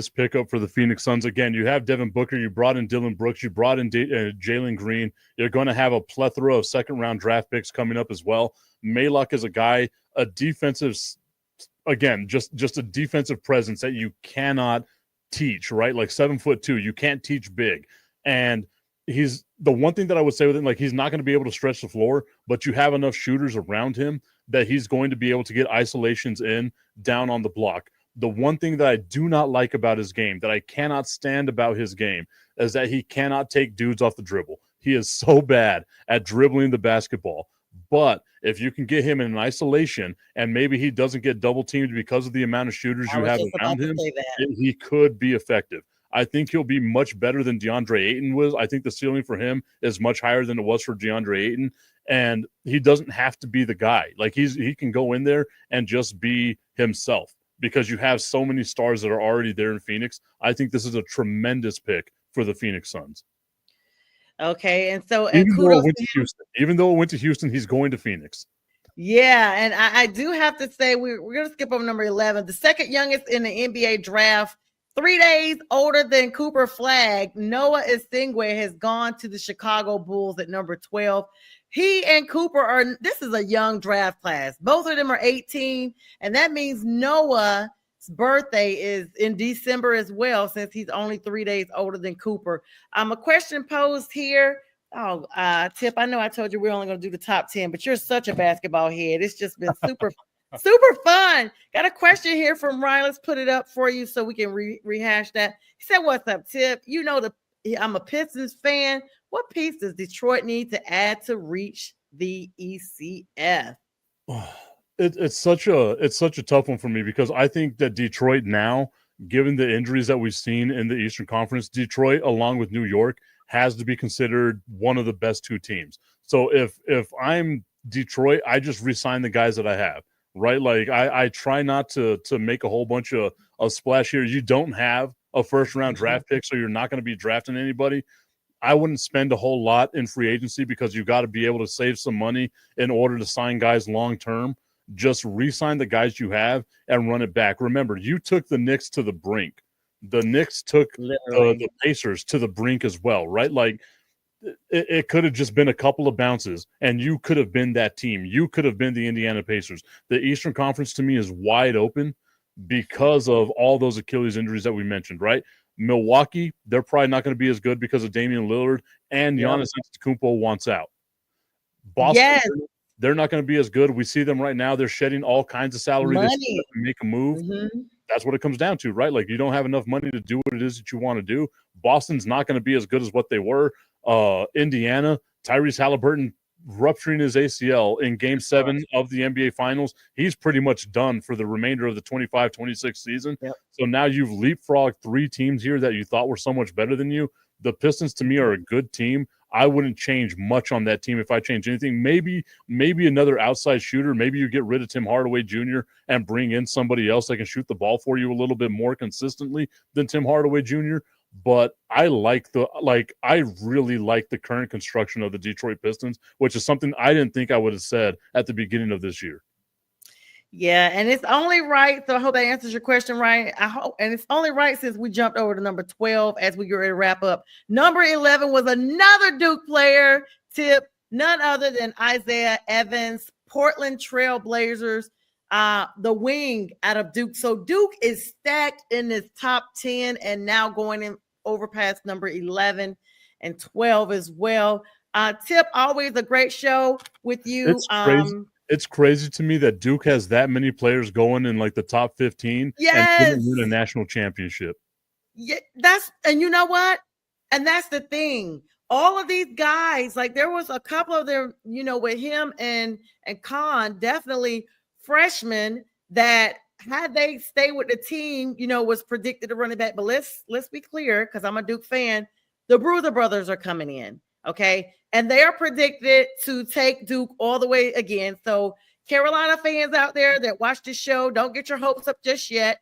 pickup for the Phoenix Suns. Again, you have Devin Booker, you brought in Dylan Brooks, you brought in Jalen Green. You're going to have a plethora of second-round draft picks coming up as well. Maluk is a guy, a defensive, again, just a defensive presence that you cannot teach, right? Like 7'2", you can't teach big. And he's the one thing that I would say with him, like he's not going to be able to stretch the floor, but you have enough shooters around him that he's going to be able to get isolations in down on the block. The one thing that I do not like about his game, that I cannot stand about his game, is that he cannot take dudes off the dribble. He is so bad at dribbling the basketball. But if you can get him in an isolation and maybe he doesn't get double teamed because of the amount of shooters you have around him, he could be effective. I think he'll be much better than DeAndre Ayton was. I think the ceiling for him is much higher than it was for DeAndre Ayton. And he doesn't have to be the guy. Like he can go in there and just be himself because you have so many stars that are already there in Phoenix. I think this is a tremendous pick for the Phoenix Suns. Okay. And so, even though it went to Houston, he's going to Phoenix. Yeah, and I do have to say we're going to skip over number 11. The second youngest in the NBA draft, 3 days older than Cooper Flag, Noah Isingwe has gone to the Chicago Bulls at number 12. He and Cooper this is a young draft class. Both of them are 18, and that means Noah's birthday is in December as well, since he's only 3 days older than Cooper. A question posed here. Oh, Tip, I know I told you we're only going to do the top 10, but you're such a basketball head. It's just been super, super fun. Got a question here from Ryan. Let's put it up for you so we can rehash that. He said, what's up, Tip? You know, I'm a Pistons fan. What piece does Detroit need to add to reach the ECF? It's such a tough one for me, because I think that Detroit now, given the injuries that we've seen in the Eastern Conference, Detroit, along with New York, has to be considered one of the best two teams. So if I'm Detroit, I just re-sign the guys that I have, right? Like I try not to make a whole bunch of splash here. You don't have a first round draft pick, so you're not going to be drafting anybody. I wouldn't spend a whole lot in free agency, because you got to be able to save some money in order to sign guys long term. Just re-sign the guys you have and run it back. Remember, you took the Knicks to the brink. The Knicks took the Pacers to the brink as well, right? Like it could have just been a couple of bounces, and you could have been that team. You could have been the Indiana Pacers. The Eastern Conference, to me, is wide open because of all those Achilles injuries that we mentioned, right? Milwaukee, they're probably not going to be as good because of Damian Lillard, and Giannis Antetokounmpo wants out. Boston, yes. They're not going to be as good. We see them right now. They're shedding all kinds of salary to make a move. That's what it comes down to, right? Like, you don't have enough money to do what it is that you want to do. Boston's not going to be as good as what they were. Indiana, Tyrese Halliburton rupturing his ACL in Game 7 of the NBA Finals. He's pretty much done for the remainder of the 25-26 season. Yep. So now you've leapfrogged 3 teams here that you thought were so much better than you. The Pistons, to me, are a good team. I wouldn't change much on that team if I change anything. Maybe another outside shooter. Maybe you get rid of Tim Hardaway Jr. and bring in somebody else that can shoot the ball for you a little bit more consistently than Tim Hardaway Jr. But I really like the current construction of the Detroit Pistons, which is something I didn't think I would have said at the beginning of this year. Yeah, and it's only right. So I hope that answers your question, right? I hope, and it's only right since we jumped over to number 12 as we get ready to wrap up. Number 11 was another Duke player, Tip, none other than Isaiah Evans, Portland Trail Blazers, the wing out of Duke. So Duke is stacked in this top 10 and now going in over past number 11 and 12 as well. Tip, always a great show with you. It's crazy. It's crazy to me that Duke has that many players going in like the top 15 and didn't win a national championship. Yeah, and you know what? And that's the thing. All of these guys, like there was a couple of them, you know, with him and Khan, definitely freshmen that had they stayed with the team, you know, was predicted to run it back. But let's be clear, because I'm a Duke fan. The Bruiser brothers are coming in. Okay. And they are predicted to take Duke all the way again. So Carolina fans out there that watch this show, don't get your hopes up just yet.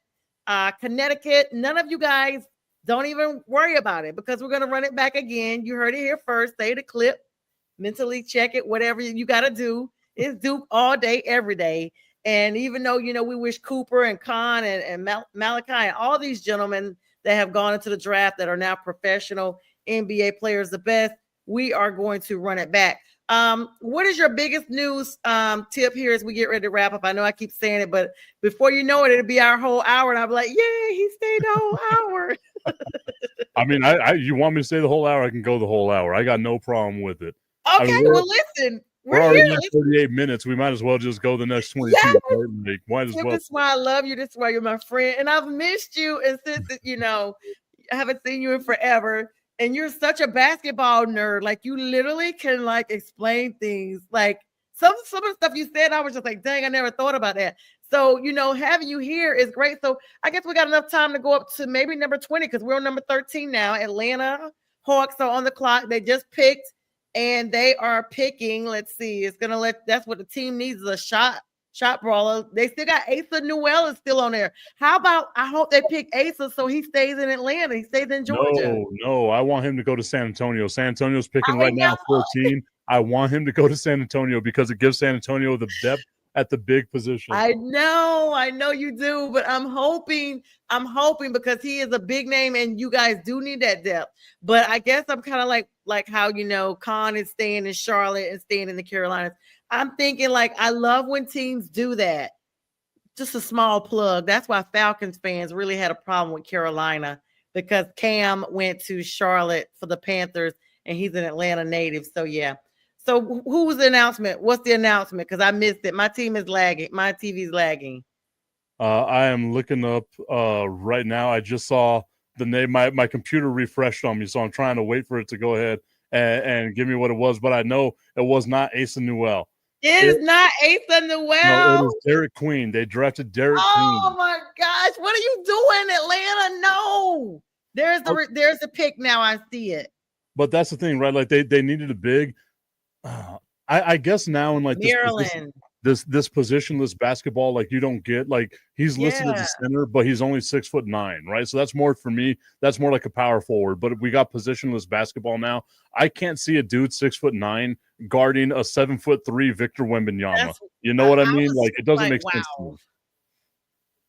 Connecticut, none of you guys, don't even worry about it, because we're going to run it back again. You heard it here first. Say the clip, mentally check it, whatever you got to do. It's Duke all day, every day. And even though, you know, we wish Cooper and Khan and Malachi and all these gentlemen that have gone into the draft that are now professional NBA players the best, we are going to run it back. What is your biggest news tip here as we get ready to wrap up? I know I keep saying it, but before you know it, it'll be our whole hour. And I'll be like, yeah, he stayed the whole hour. I mean, you want me to stay the whole hour? I can go the whole hour. I got no problem with it. Okay, well, listen. We're already at 38 minutes. We might as well just go the next 22. Yes. Like, might as well. This is why I love you. This is why you're my friend. And I've missed you. And since, you know, I haven't seen you in forever. And you're such a basketball nerd. Like, you literally can, like, explain things. Like, some of the stuff you said, I was just like, dang, I never thought about that. So, you know, having you here is great. So I guess we got enough time to go up to maybe number 20, because we're on number 13 now. Atlanta Hawks are on the clock. They just picked, and they are picking. Let's see. That's what the team needs, is a shot brawler. They still got Asa Newell is still on there. How about, I hope they pick Asa so he stays in Atlanta. He stays in Georgia. No, I want him to go to San Antonio. San Antonio's picking right now 14. I want him to go to San Antonio because it gives San Antonio the depth at the big position. I know you do, but I'm hoping because he is a big name and you guys do need that depth. But I guess I'm kind of like how, you know, Khan is staying in Charlotte and staying in the Carolinas. I'm thinking like, I love when teams do that. Just a small plug. That's why Falcons fans really had a problem with Carolina, because Cam went to Charlotte for the Panthers and he's an Atlanta native. So yeah. So who was the announcement? What's the announcement? Because I missed it. My team is lagging. My TV's lagging. I am looking up right now. I just saw the name. My computer refreshed on me, so I'm trying to wait for it to go ahead and give me what it was. But I know it was not Asa Newell. It is not Asa Newell. No, it is Derek Queen. They drafted Derek Queen. Oh my gosh. What are you doing, Atlanta? No. There's a pick now. I see it. But that's the thing, right? Like they needed a big. I guess now in like Maryland. This positionless basketball, like you don't get, like he's listed as a center, but he's only 6'9", right? So that's more, for me, that's more like a power forward. But we got positionless basketball now. I can't see a dude 6'9" guarding a 7'3" Victor Wembanyama. You know what I mean? Like it doesn't make sense to me.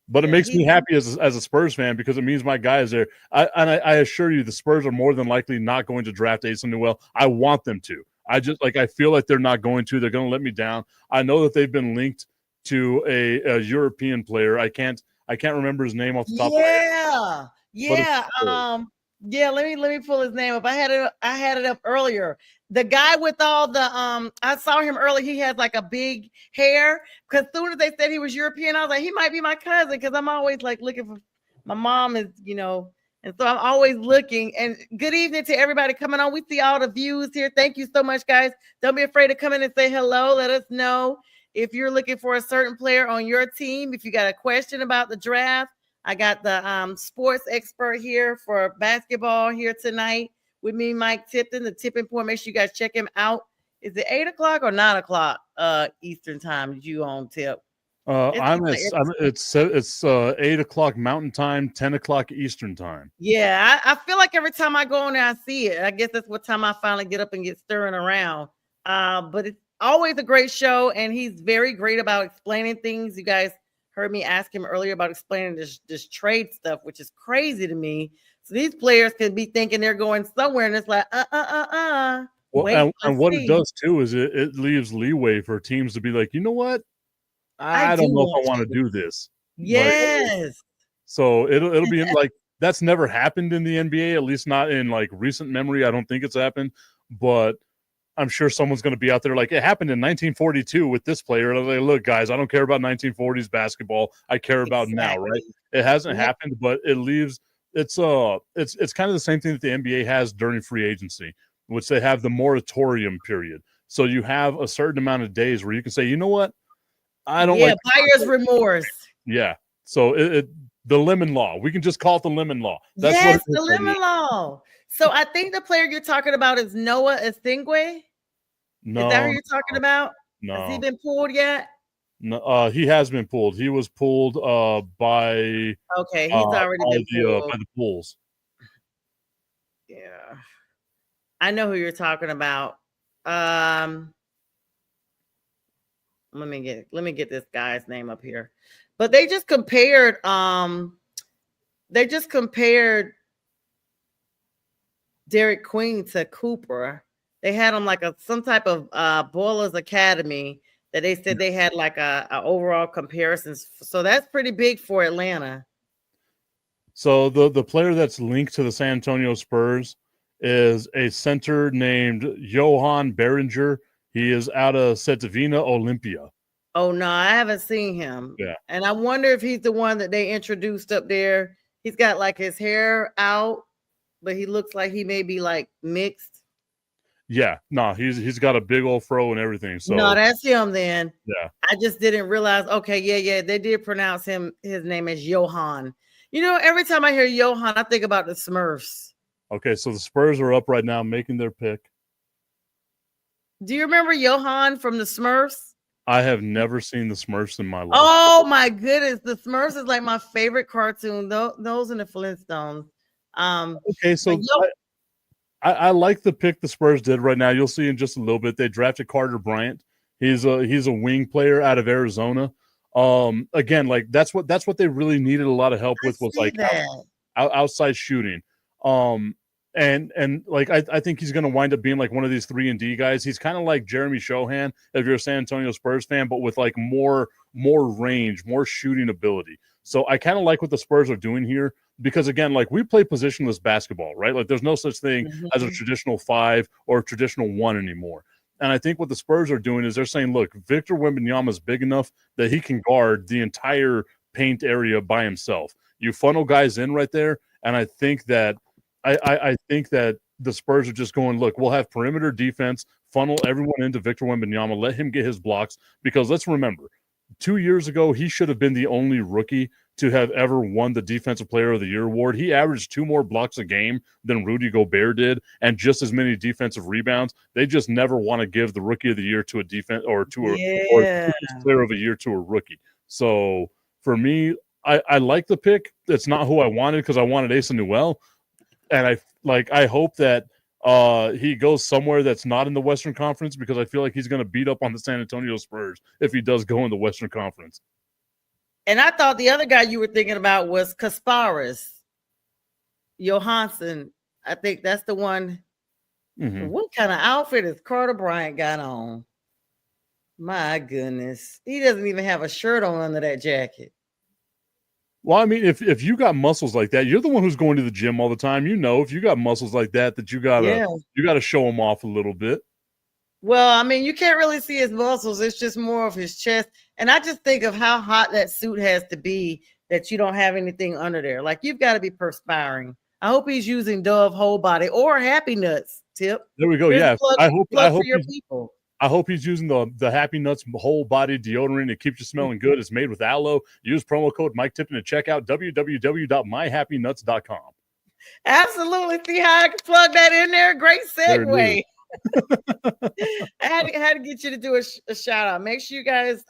But it makes me happy as a Spurs fan because it means my guy is there. I assure you, the Spurs are more than likely not going to draft Asa Newell. I want them to. I feel like they're not going to. They're going to let me down. I know that they've been linked to a European player. I can't remember his name off the top of my head. Yeah. Let me pull his name up. I had it up earlier. The guy with all the I saw him earlier. He has like a big hair. Because as soon as they said he was European, I was like, he might be my cousin. Because I'm always like looking for. My mom is, you know. And so I'm always looking. And good evening to everybody coming on. We see all the views here. Thank you so much, guys. Don't be afraid to come in and say hello. Let us know if you're looking for a certain player on your team. If you got a question about the draft, I got the sports expert here for basketball here tonight with me, Mike Tipton, the Tipping Point. Make sure you guys check him out. Is it 8 o'clock or 9 o'clock Eastern time? Did you on Tip? It's 8 o'clock Mountain Time, 10 o'clock Eastern Time. Yeah, I feel like every time I go on there, I see it. I guess that's what time I finally get up and get stirring around. But it's always a great show, and he's very great about explaining things. You guys heard me ask him earlier about explaining this trade stuff, which is crazy to me. So these players could be thinking they're going somewhere, and it's like, Well, and what it does too is it leaves leeway for teams to be like, you know what? I don't know if I want to do this. Yes. Like, so it'll be like, that's never happened in the NBA, at least not in like recent memory. I don't think it's happened, but I'm sure someone's going to be out there like, it happened in 1942 with this player. And I'm like, look, guys, I don't care about 1940s basketball. I care about now, right? It hasn't happened, but it leaves. It's kind of the same thing that the NBA has during free agency, which they have the moratorium period. So you have a certain amount of days where you can say, you know what? I don't like buyer's remorse. Yeah. So the lemon law. We can just call it the lemon law. That's the lemon law. So I think the player you're talking about is Noah Estingwe. No. Is that who you're talking about? No. Has he been pulled yet? No, he has been pulled. He was pulled by he's already been pulled by the Bulls. Yeah. I know who you're talking about. Let me get this guy's name up here. But they just compared Derek Queen to Cooper. They had him like some type of Boilers Academy that they said they had like a overall comparisons. So that's pretty big for Atlanta. So the player that's linked to the San Antonio Spurs is a center named Johan Berenger. He is out of Setvina Olympia. Oh, no, I haven't seen him. Yeah. And I wonder if he's the one that they introduced up there. He's got like his hair out, but he looks like he may be like mixed. Yeah, no, he's got a big old fro and everything. So no, that's him then. Yeah. I just didn't realize. Okay, yeah. They did pronounce his name as Johan. You know, every time I hear Johan, I think about the Smurfs. Okay, so the Spurs are up right now making their pick. Do you remember Johan from the Smurfs? I have never seen the Smurfs in my life. Oh my goodness, the Smurfs is like my favorite cartoon. Those and the Flintstones. Okay, so I like the pick the Spurs did right now. You'll see in just a little bit. They drafted Carter Bryant. He's a wing player out of Arizona. Again, like that's what they really needed a lot of help with, was like outside shooting. And like I think he's going to wind up being like one of these 3-and-D guys. He's kind of like Jeremy Shohan if you're a San Antonio Spurs fan, but with like more range, more shooting ability. So I kind of like what the Spurs are doing here, because again, like we play positionless basketball, right? Like there's no such thing as a traditional 5 or a traditional 1 anymore. And I think what the Spurs are doing is they're saying, look, Victor Wembanyama is big enough that he can guard the entire paint area by himself. You funnel guys in right there, and I think that I think that the Spurs are just going, look, we'll have perimeter defense, funnel everyone into Victor Wembanyama, let him get his blocks, because let's remember, 2 years ago, he should have been the only rookie to have ever won the Defensive Player of the Year award. He averaged 2 more blocks a game than Rudy Gobert did, and just as many defensive rebounds. They just never want to give the Rookie of the Year to a defense or Player of the Year to a rookie. So for me, I like the pick. It's not who I wanted, because I wanted Asa Newell, and I hope that he goes somewhere that's not in the Western Conference, because I feel like he's going to beat up on the San Antonio Spurs if he does go in the Western Conference. And I thought the other guy you were thinking about was Kasparas Johansson. I think that's the one. Mm-hmm. What kind of outfit has Carter Bryant got on? My goodness. He doesn't even have a shirt on under that jacket. Well, I mean, if you got muscles like that, you're the one who's going to the gym all the time. You know, if you got muscles like that you gotta show them off a little bit. Well, I mean, you can't really see his muscles. It's just more of his chest. And I just think of how hot that suit has to be that you don't have anything under there. Like, you've got to be perspiring. I hope he's using Dove Whole Body or Happy Nuts, Tip. There we go. Yeah. I hope your people. I hope he's using the Happy Nuts whole body deodorant. It keeps you smelling good. It's made with aloe. Use promo code Mike Tipton at checkout, www.myhappynuts.com. Absolutely. See how I can plug that in there? Great segue. I had to get you to do a shout out. Make sure you guys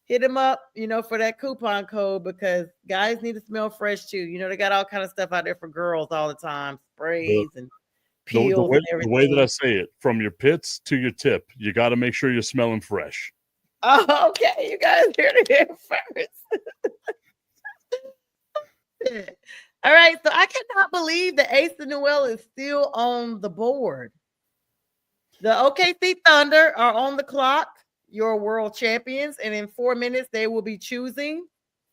hit him up, for that coupon code, because guys need to smell fresh too. They got all kind of stuff out there for girls all the time, sprays and peels and everything. The way that I say it, from your pits to your tip, you got to make sure you're smelling fresh. Oh, okay. You guys heard it here first. All right. So I cannot believe that Asa Newell is still on the board. The OKC Thunder are on the clock, your world champions, and in 4 minutes they will be choosing.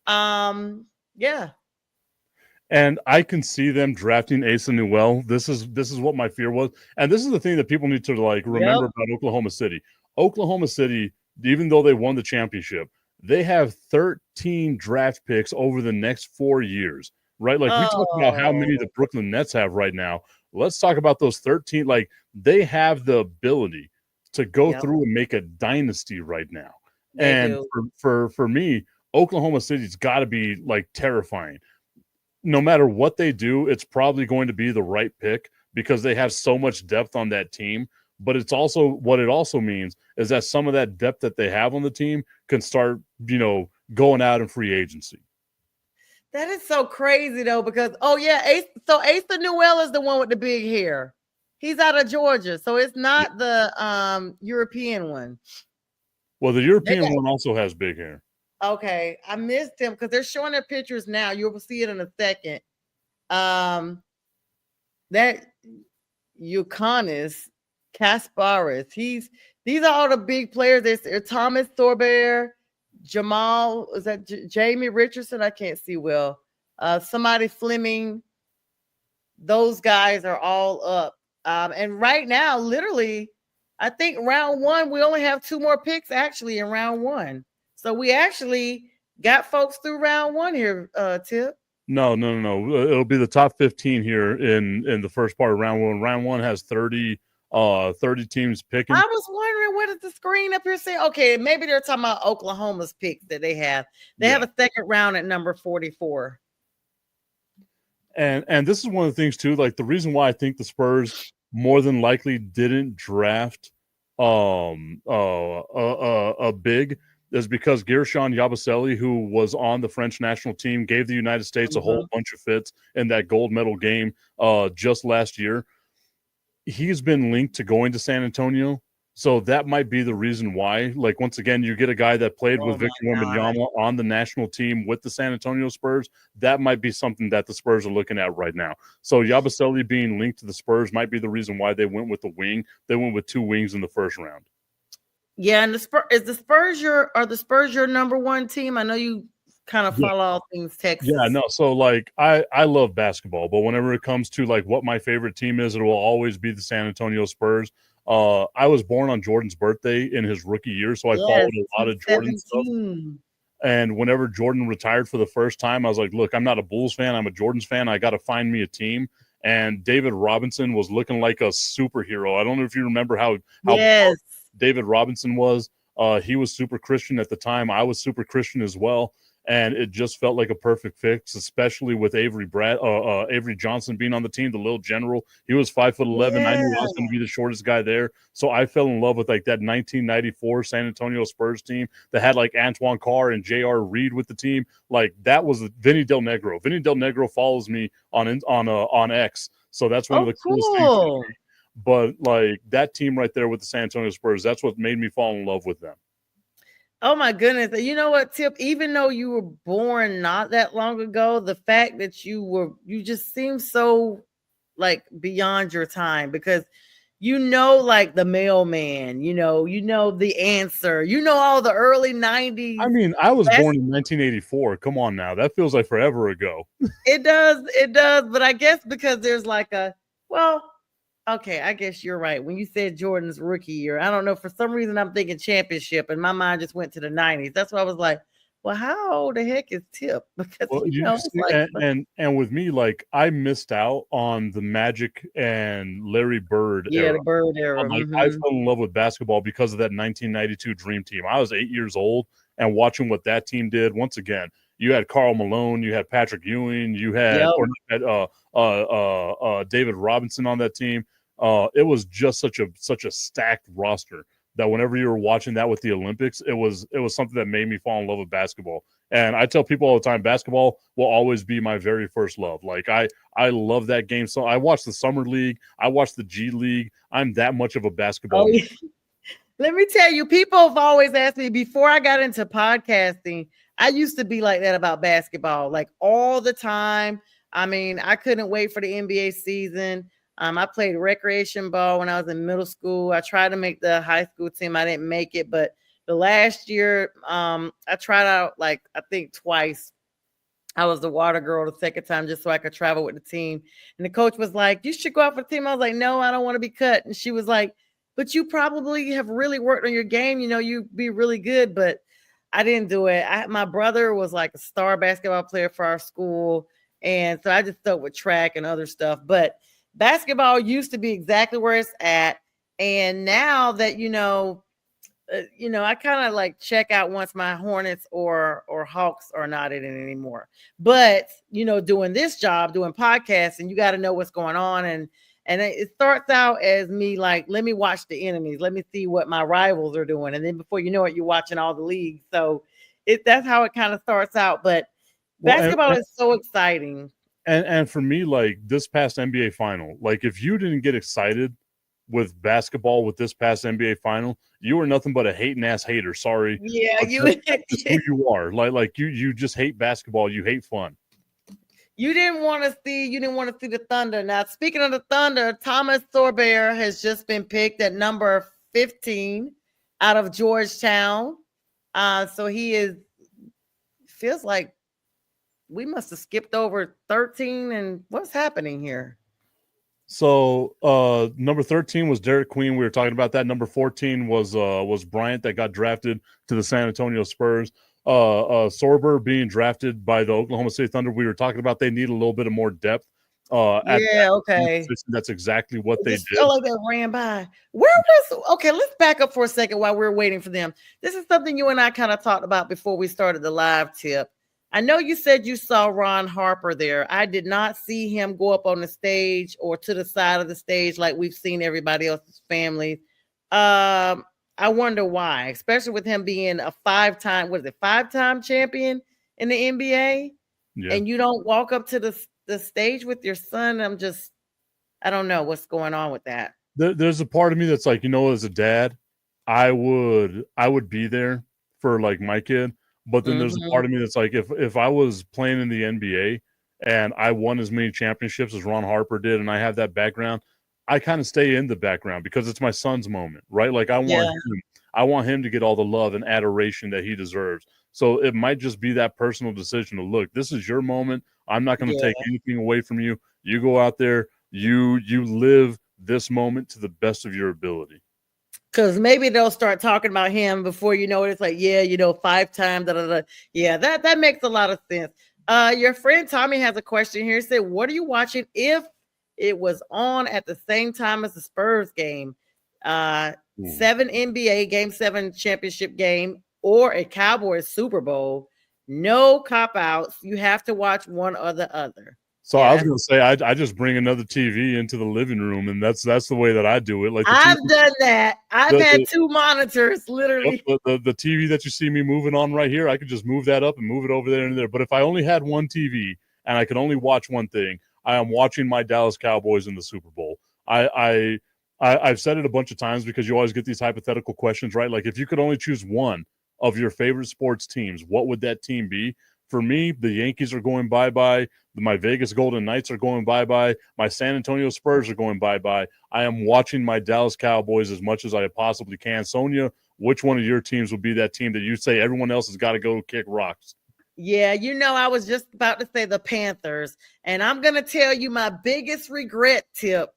Yeah. And I can see them drafting Asa Newell. This is what my fear was. And this is the thing that people need to remember about Oklahoma City. Oklahoma City, even though they won the championship, they have 13 draft picks over the next 4 years, right? Like we talk about how many the Brooklyn Nets have right now. Let's talk about those 13. Like, they have the ability to go through and make a dynasty right now. And for me, Oklahoma City's got to be like terrifying. No matter what they do, it's probably going to be the right pick, because they have so much depth on that team. But it's also, what it also means is that some of that depth that they have on the team can start, going out in free agency. That is so crazy, though, because, Asa Newell is the one with the big hair. He's out of Georgia, so it's not the European one. Well, the European one also has big hair. Okay, I missed him because they're showing their pictures now. You'll see it in a second. That Yukonis Kasparas. These are all the big players. There's Thomas Thorbert, Jamal, is that Jamie Richardson? I can't see well. Somebody Fleming. Those guys are all up. And right now, literally, I think round 1, we only have 2 more picks actually in round 1. So we actually got folks through round 1 here, Tip. No. It'll be the top 15 here in the first part of round 1. Round 1 has 30 teams picking. I was wondering, what does the screen up here say? Okay, maybe they're talking about Oklahoma's picks that they have. They have a second round at number 44. And this is one of the things too, like the reason why I think the Spurs more than likely didn't draft a big is because Gershon Yabusele, who was on the French national team, gave the United States a whole bunch of fits in that gold medal game just last year. he's been linked to going to San Antonio. So that might be the reason why. Like, once again, you get a guy that played Oh with my Victor God. Wembanyama on the national team with the San Antonio Spurs. That might be something that the Spurs are looking at right now. So Yabusele being linked to the Spurs might be the reason why they went with the wing. They went with 2 wings in the first round. Yeah, and the Spurs your number one team? I know you kind of follow all things Texas. Yeah, no. So like I love basketball, but whenever it comes to like what my favorite team is, it will always be the San Antonio Spurs. I was born on Jordan's birthday in his rookie year, so I followed a lot of Jordan stuff. 17. And whenever Jordan retired for the first time, I was like, look, I'm not a Bulls fan, I'm a Jordans fan. I got to find me a team. And David Robinson was looking like a superhero. I don't know if you remember how Yes. David Robinson was. He was super Christian at the time. I was super Christian as well. And it just felt like a perfect fix, especially with Avery Johnson being on the team, the little general. He was 5'11". I knew I was going to be the shortest guy there, so I fell in love with like that 1994 San Antonio Spurs team that had like Antoine Carr and J.R. Reed with the team. Like that was Vinny Del Negro. Vinny Del Negro follows me on X, so that's one of the coolest things. But like that team right there with the San Antonio Spurs, that's what made me fall in love with them. Oh my goodness. You know what, Tip? Even though you were born not that long ago, the fact that you just seem so like beyond your time, because like the mailman, the answer, all the early 90s. I mean, I was born in 1984. Come on now. That feels like forever ago. It does. But I guess because there's like okay, I guess you're right. When you said Jordan's rookie year, I don't know. For some reason, I'm thinking championship, and my mind just went to the 90s. That's why I was like, well, how the heck is Tip? Because, and with me, like, I missed out on the Magic and Larry Bird era. Yeah, the Bird era. I fell in love with basketball because of that 1992 Dream Team. I was 8 years old, and watching what that team did, once again, you had Karl Malone, you had Patrick Ewing, you had David Robinson on that team. It was just such a stacked roster that whenever you were watching that with the Olympics, it was something that made me fall in love with basketball. And I tell people all the time, basketball will always be my very first love. Like I love that game. So I watched the Summer League, I watched the G League. I'm that much of a basketball. Let me tell you, people have always asked me before I got into podcasting. I used to be like that about basketball, like all the time. I mean, I couldn't wait for the NBA season. I played recreation ball when I was in middle school. I tried to make the high school team. I didn't make it, but the last year, I tried out I think twice. I was the water girl the second time just so I could travel with the team. And the coach was like, you should go out for the team. I was like, no, I don't want to be cut. And she was like, but you probably have really worked on your game. You'd be really good, but I didn't do it. My brother was like a star basketball player for our school. And so I just stuck with track and other stuff. But basketball used to be exactly where it's at. And now that, I kind of like check out once my Hornets or Hawks are not in it anymore. But, doing this job, doing podcasts, and you got to know what's going on. And it starts out as me like, let me watch the enemies. Let me see what my rivals are doing. And then before you know it, you're watching all the leagues. So that's how it kind of starts out. But basketball is so exciting. And for me, like this past NBA final, like if you didn't get excited with basketball with this past NBA final, you were nothing but a hating ass hater. Sorry. Yeah, that's who you are. Like you just hate basketball. You hate fun. You didn't want to see the Thunder. Now, speaking of the Thunder, Thomas Sorbear has just been picked at number 15 out of Georgetown. So feels like we must have skipped over 13. And what's happening here? So number 13 was Derek Queen. We were talking about that. Number 14 was Bryant that got drafted to the San Antonio Spurs. Sorber being drafted by the Oklahoma City Thunder. We were talking about they need a little bit of more depth. Okay. That's exactly what they did. Felt like that ran by. Okay, let's back up for a second while we're waiting for them. This is something you and I kind of talked about before we started the live tip. I know you said you saw Ron Harper there. I did not see him go up on the stage or to the side of the stage like we've seen everybody else's family. I wonder why, especially with him being a five-time champion in the NBA, and you don't walk up to the stage with your son. I don't know what's going on with that. There's a part of me that's like, as a dad, I would be there for like my kid, but then there's a Mhm. part of me that's like, if I was playing in the NBA and I won as many championships as Ron Harper did, and I have that background, I kind of stay in the background because it's my son's moment, right? Like Yeah. I want him to get all the love and adoration that he deserves. So it might just be that personal decision to look, this is your moment. I'm not going to Yeah. take anything away from you. You go out there, you live this moment to the best of your ability. Because maybe they'll start talking about him before you know it. It's like, yeah, 5 times. Da, da, da. Yeah, that makes a lot of sense. Your friend Tommy has a question here. He said, what are you watching if it was on at the same time as the Spurs game? 7 NBA Game 7 championship game or a Cowboys Super Bowl. No cop outs. You have to watch one or the other. So I was going to say, I just bring another TV into the living room, and that's the way that I do it. Like I've done that. I've had 2 monitors, literally. The TV that you see me moving on right here, I could just move that up and move it over there and there. But if I only had one TV and I could only watch one thing, I am watching my Dallas Cowboys in the Super Bowl. I've said it a bunch of times because you always get these hypothetical questions, right? Like if you could only choose one of your favorite sports teams, what would that team be? For me, the Yankees are going bye-bye. My Vegas Golden Knights are going bye-bye. My San Antonio Spurs are going bye-bye. I am watching my Dallas Cowboys as much as I possibly can. Sonia, which one of your teams would be that team that you say everyone else has got to go kick rocks? Yeah, I was just about to say the Panthers. And I'm going to tell you my biggest regret, Tip.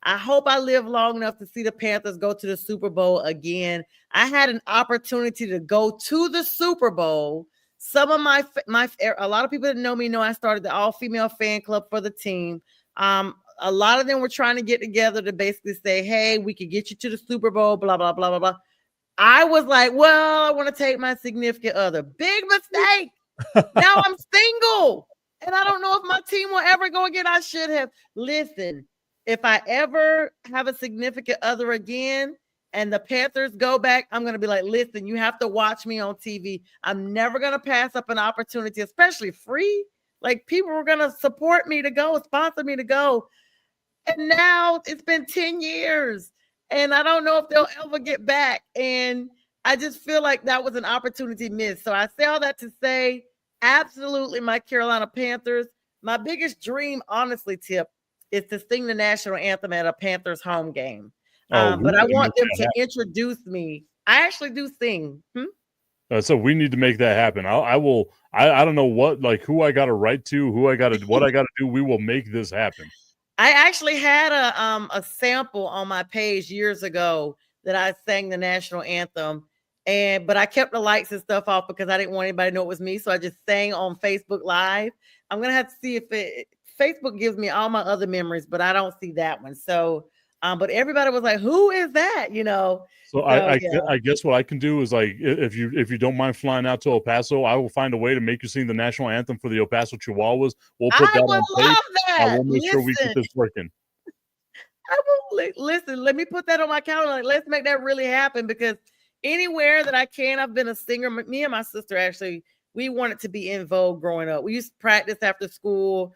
I hope I live long enough to see the Panthers go to the Super Bowl again. I had an opportunity to go to the Super Bowl. Some of a lot of people that know me know I started the all-female fan club for the team. A lot of them were trying to get together to basically say, hey, we could get you to the Super Bowl, blah, blah, blah, blah, blah. I was like, well, I want to take my significant other. Big mistake. Now I'm single. And I don't know if my team will ever go again. I should have. Listen, if I ever have a significant other again, and the Panthers go back, I'm going to be like, listen, you have to watch me on TV. I'm never going to pass up an opportunity, especially free. Like people were going to support me to go, sponsor me to go. And now it's been 10 years and I don't know if they'll ever get back. And I just feel like that was an opportunity missed. So I say all that to say, absolutely my Carolina Panthers. My biggest dream, honestly, Tip, is to sing the national anthem at a Panthers home game. But I want them to introduce me. I actually do sing. So we need to make that happen. I will. I don't know who I got to write to, what I got to do. We will make this happen. I actually had a sample on my page years ago that I sang the national anthem, but I kept the lights and stuff off because I didn't want anybody to know it was me. So I just sang on Facebook Live. I'm gonna have to see if Facebook gives me all my other memories, but I don't see that one. So. But everybody was like, "Who is that?" So I guess what I can do is like, if you don't mind flying out to El Paso, I will find a way to make you sing the national anthem for the El Paso Chihuahuas. We'll put that on tape. I will make sure we get this working. I will listen. Let me put that on my calendar. Like, let's make that really happen because anywhere that I can, I've been a singer. Me and my sister actually, we wanted to be in vogue growing up. We used to practice after school.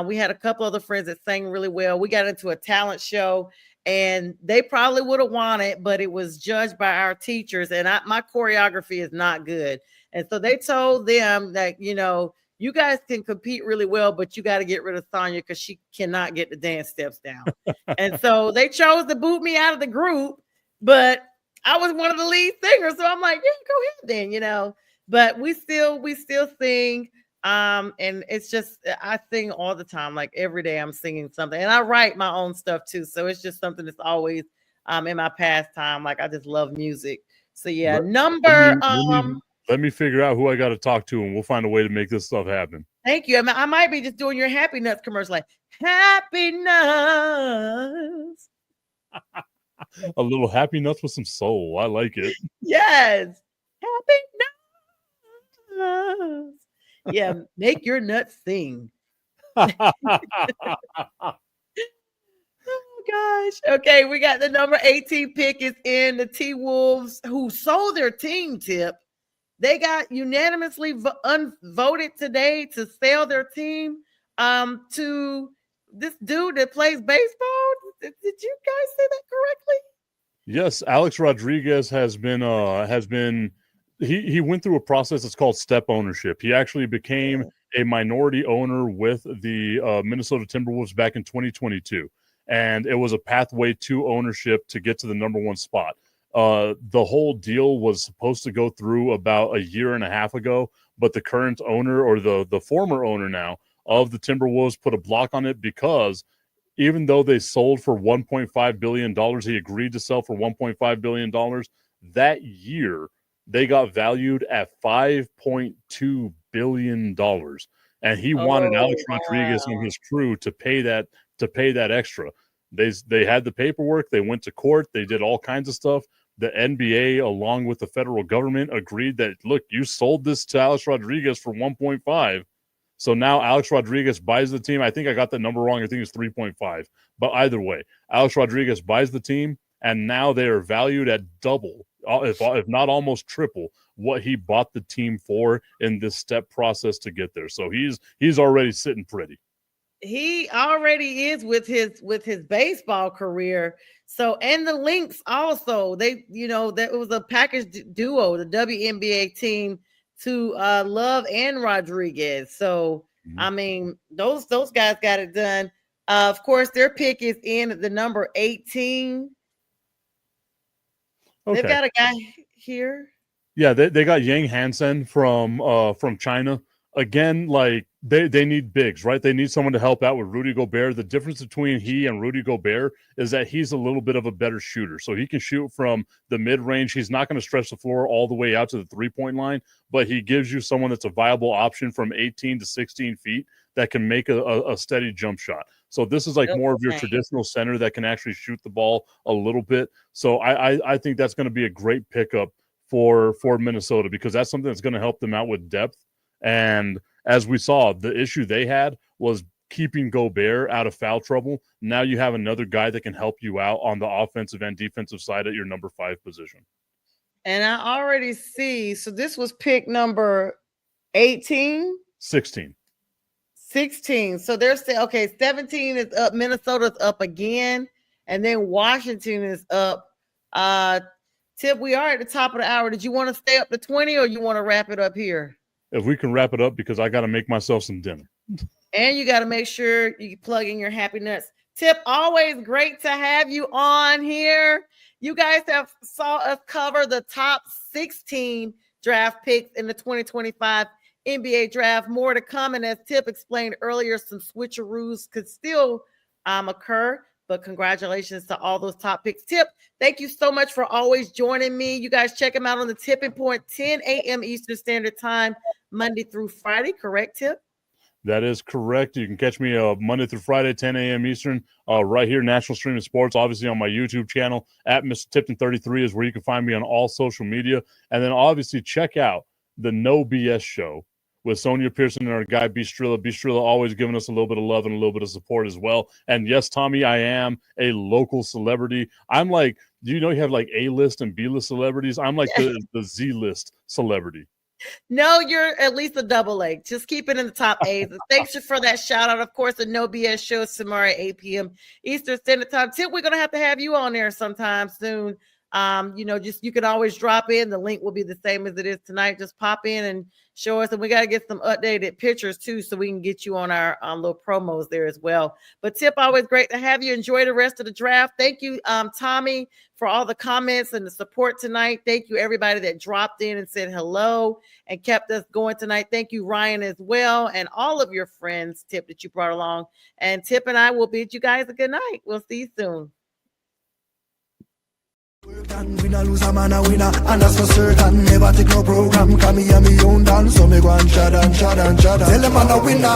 We had a couple other friends that sang really well. We got into a talent show. And they probably would have won it, but it was judged by our teachers. And my choreography is not good. And so they told them that, you guys can compete really well, but you got to get rid of Sonya because she cannot get the dance steps down. And so they chose to boot me out of the group, but I was one of the lead singers. So I'm like, yeah, go ahead then, But we still sing. And it's just I sing all the time, like every day I'm singing something, and I write my own stuff too, so it's just something that's always in my pastime. Like I just love music. So yeah, let me figure out who I got to talk to, and we'll find a way to make this stuff happen. Thank you. I might be just doing your Happy Nuts commercial, like Happy Nuts. A little Happy Nuts with some soul. I like it. Yes, Happy Nuts. Yeah, make your nuts sing. Oh gosh. Okay, we got the number 18 pick is in the T-Wolves, who sold their team, Tip. They got unanimously voted today to sell their team to this dude that plays baseball. Did you guys say that correctly? Yes, Alex Rodriguez has been he went through a process that's called step ownership. He actually became a minority owner with the Minnesota Timberwolves back in 2022, and it was a pathway to ownership to get to the number one spot. The whole deal was supposed to go through about a year and a half ago, but the current owner, or the former owner now of the Timberwolves, put a block on it because even though they sold for $1.5 billion, he agreed to sell for $1.5 billion. That year, they got valued at $5.2 billion. And he wanted Alex Rodriguez and his crew to pay that extra. They had the paperwork. They went to court. They did all kinds of stuff. The NBA, along with the federal government, agreed that, look, you sold this to Alex Rodriguez for 1.5. So now Alex Rodriguez buys the team. I think I got the number wrong. I think it's 3.5. But either way, Alex Rodriguez buys the team, and now they are valued at double, if not almost triple, what he bought the team for in this step process to get there. So he's already sitting pretty. He already is with his baseball career. So, and the Lynx also, that it was a package duo, the WNBA team, to Love and Rodriguez. So, I mean, those guys got it done. Of course, their pick is in the number 18. Okay. They've got a guy here. Yeah, they got Yang Hansen from China. Again, like they need bigs, right? They need someone to help out with Rudy Gobert. The difference between he and Rudy Gobert is that he's a little bit of a better shooter. So he can shoot from the mid-range. He's not going to stretch the floor all the way out to the three-point line, but he gives you someone that's a viable option from 18 to 16 feet that can make a steady jump shot. So this is like more of your traditional center that can actually shoot the ball a little bit. So I think that's going to be a great pickup for Minnesota, because that's something that's going to help them out with depth. And as we saw, the issue they had was keeping Gobert out of foul trouble. Now you have another guy that can help you out on the offensive and defensive side at your number 5 position. And I already see. So this was pick number 18? 16. So they're saying, okay, 17 is up. Minnesota's up again. And then Washington is up. Tip, we are at the top of the hour. Did you want to stay up to 20 or you want to wrap it up here? If we can wrap it up, because I got to make myself some dinner. And you got to make sure you plug in your happy nuts. Tip, always great to have you on here. You guys have saw us cover the top 16 draft picks in the 2025 NBA draft. More to come. And as Tip explained earlier, some switcheroos could still occur. But congratulations to all those top picks. Tip, thank you so much for always joining me. You guys check him out on the Tipping Point, 10 a.m. Eastern Standard Time, Monday through Friday. Correct, Tip? That is correct. You can catch me Monday through Friday, 10 a.m. Eastern, right here, National Streaming Sports, obviously on my YouTube channel, at Mr. Tipton33 is where you can find me on all social media. And then obviously check out the No BS Show with Sonia Pearson and our guy, Bistrilla. Bistrilla always giving us a little bit of love and a little bit of support as well. And yes, Tommy, I am a local celebrity. I'm like, you have like A-list and B-list celebrities. I'm like the Z-list celebrity. No, you're at least a double A. Just keep it in the top A's. Thanks for that shout out. Of course, the No BS Show is tomorrow at 8 p.m. Eastern Standard Time. Tip, we're going to have you on there sometime soon. Just you can always drop in. The link will be the same as it is tonight. Just pop in and show us, and we got to get some updated pictures too, so we can get you on our little promos there as well. But Tip, always great to have you. Enjoy the rest of the draft. Thank you, Tommy, for all the comments and the support tonight. Thank you, everybody that dropped in and said hello and kept us going tonight. Thank you, Ryan, as well, and all of your friends, Tip, that you brought along. And Tip and I will bid you guys a good night. We'll see you soon. We not lose a man a winner, and that's for certain. Never take no program, come me and me own dance. So me go and shut and tell them I'm a winner,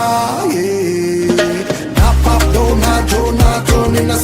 yeah. Nap up, don't not turn in a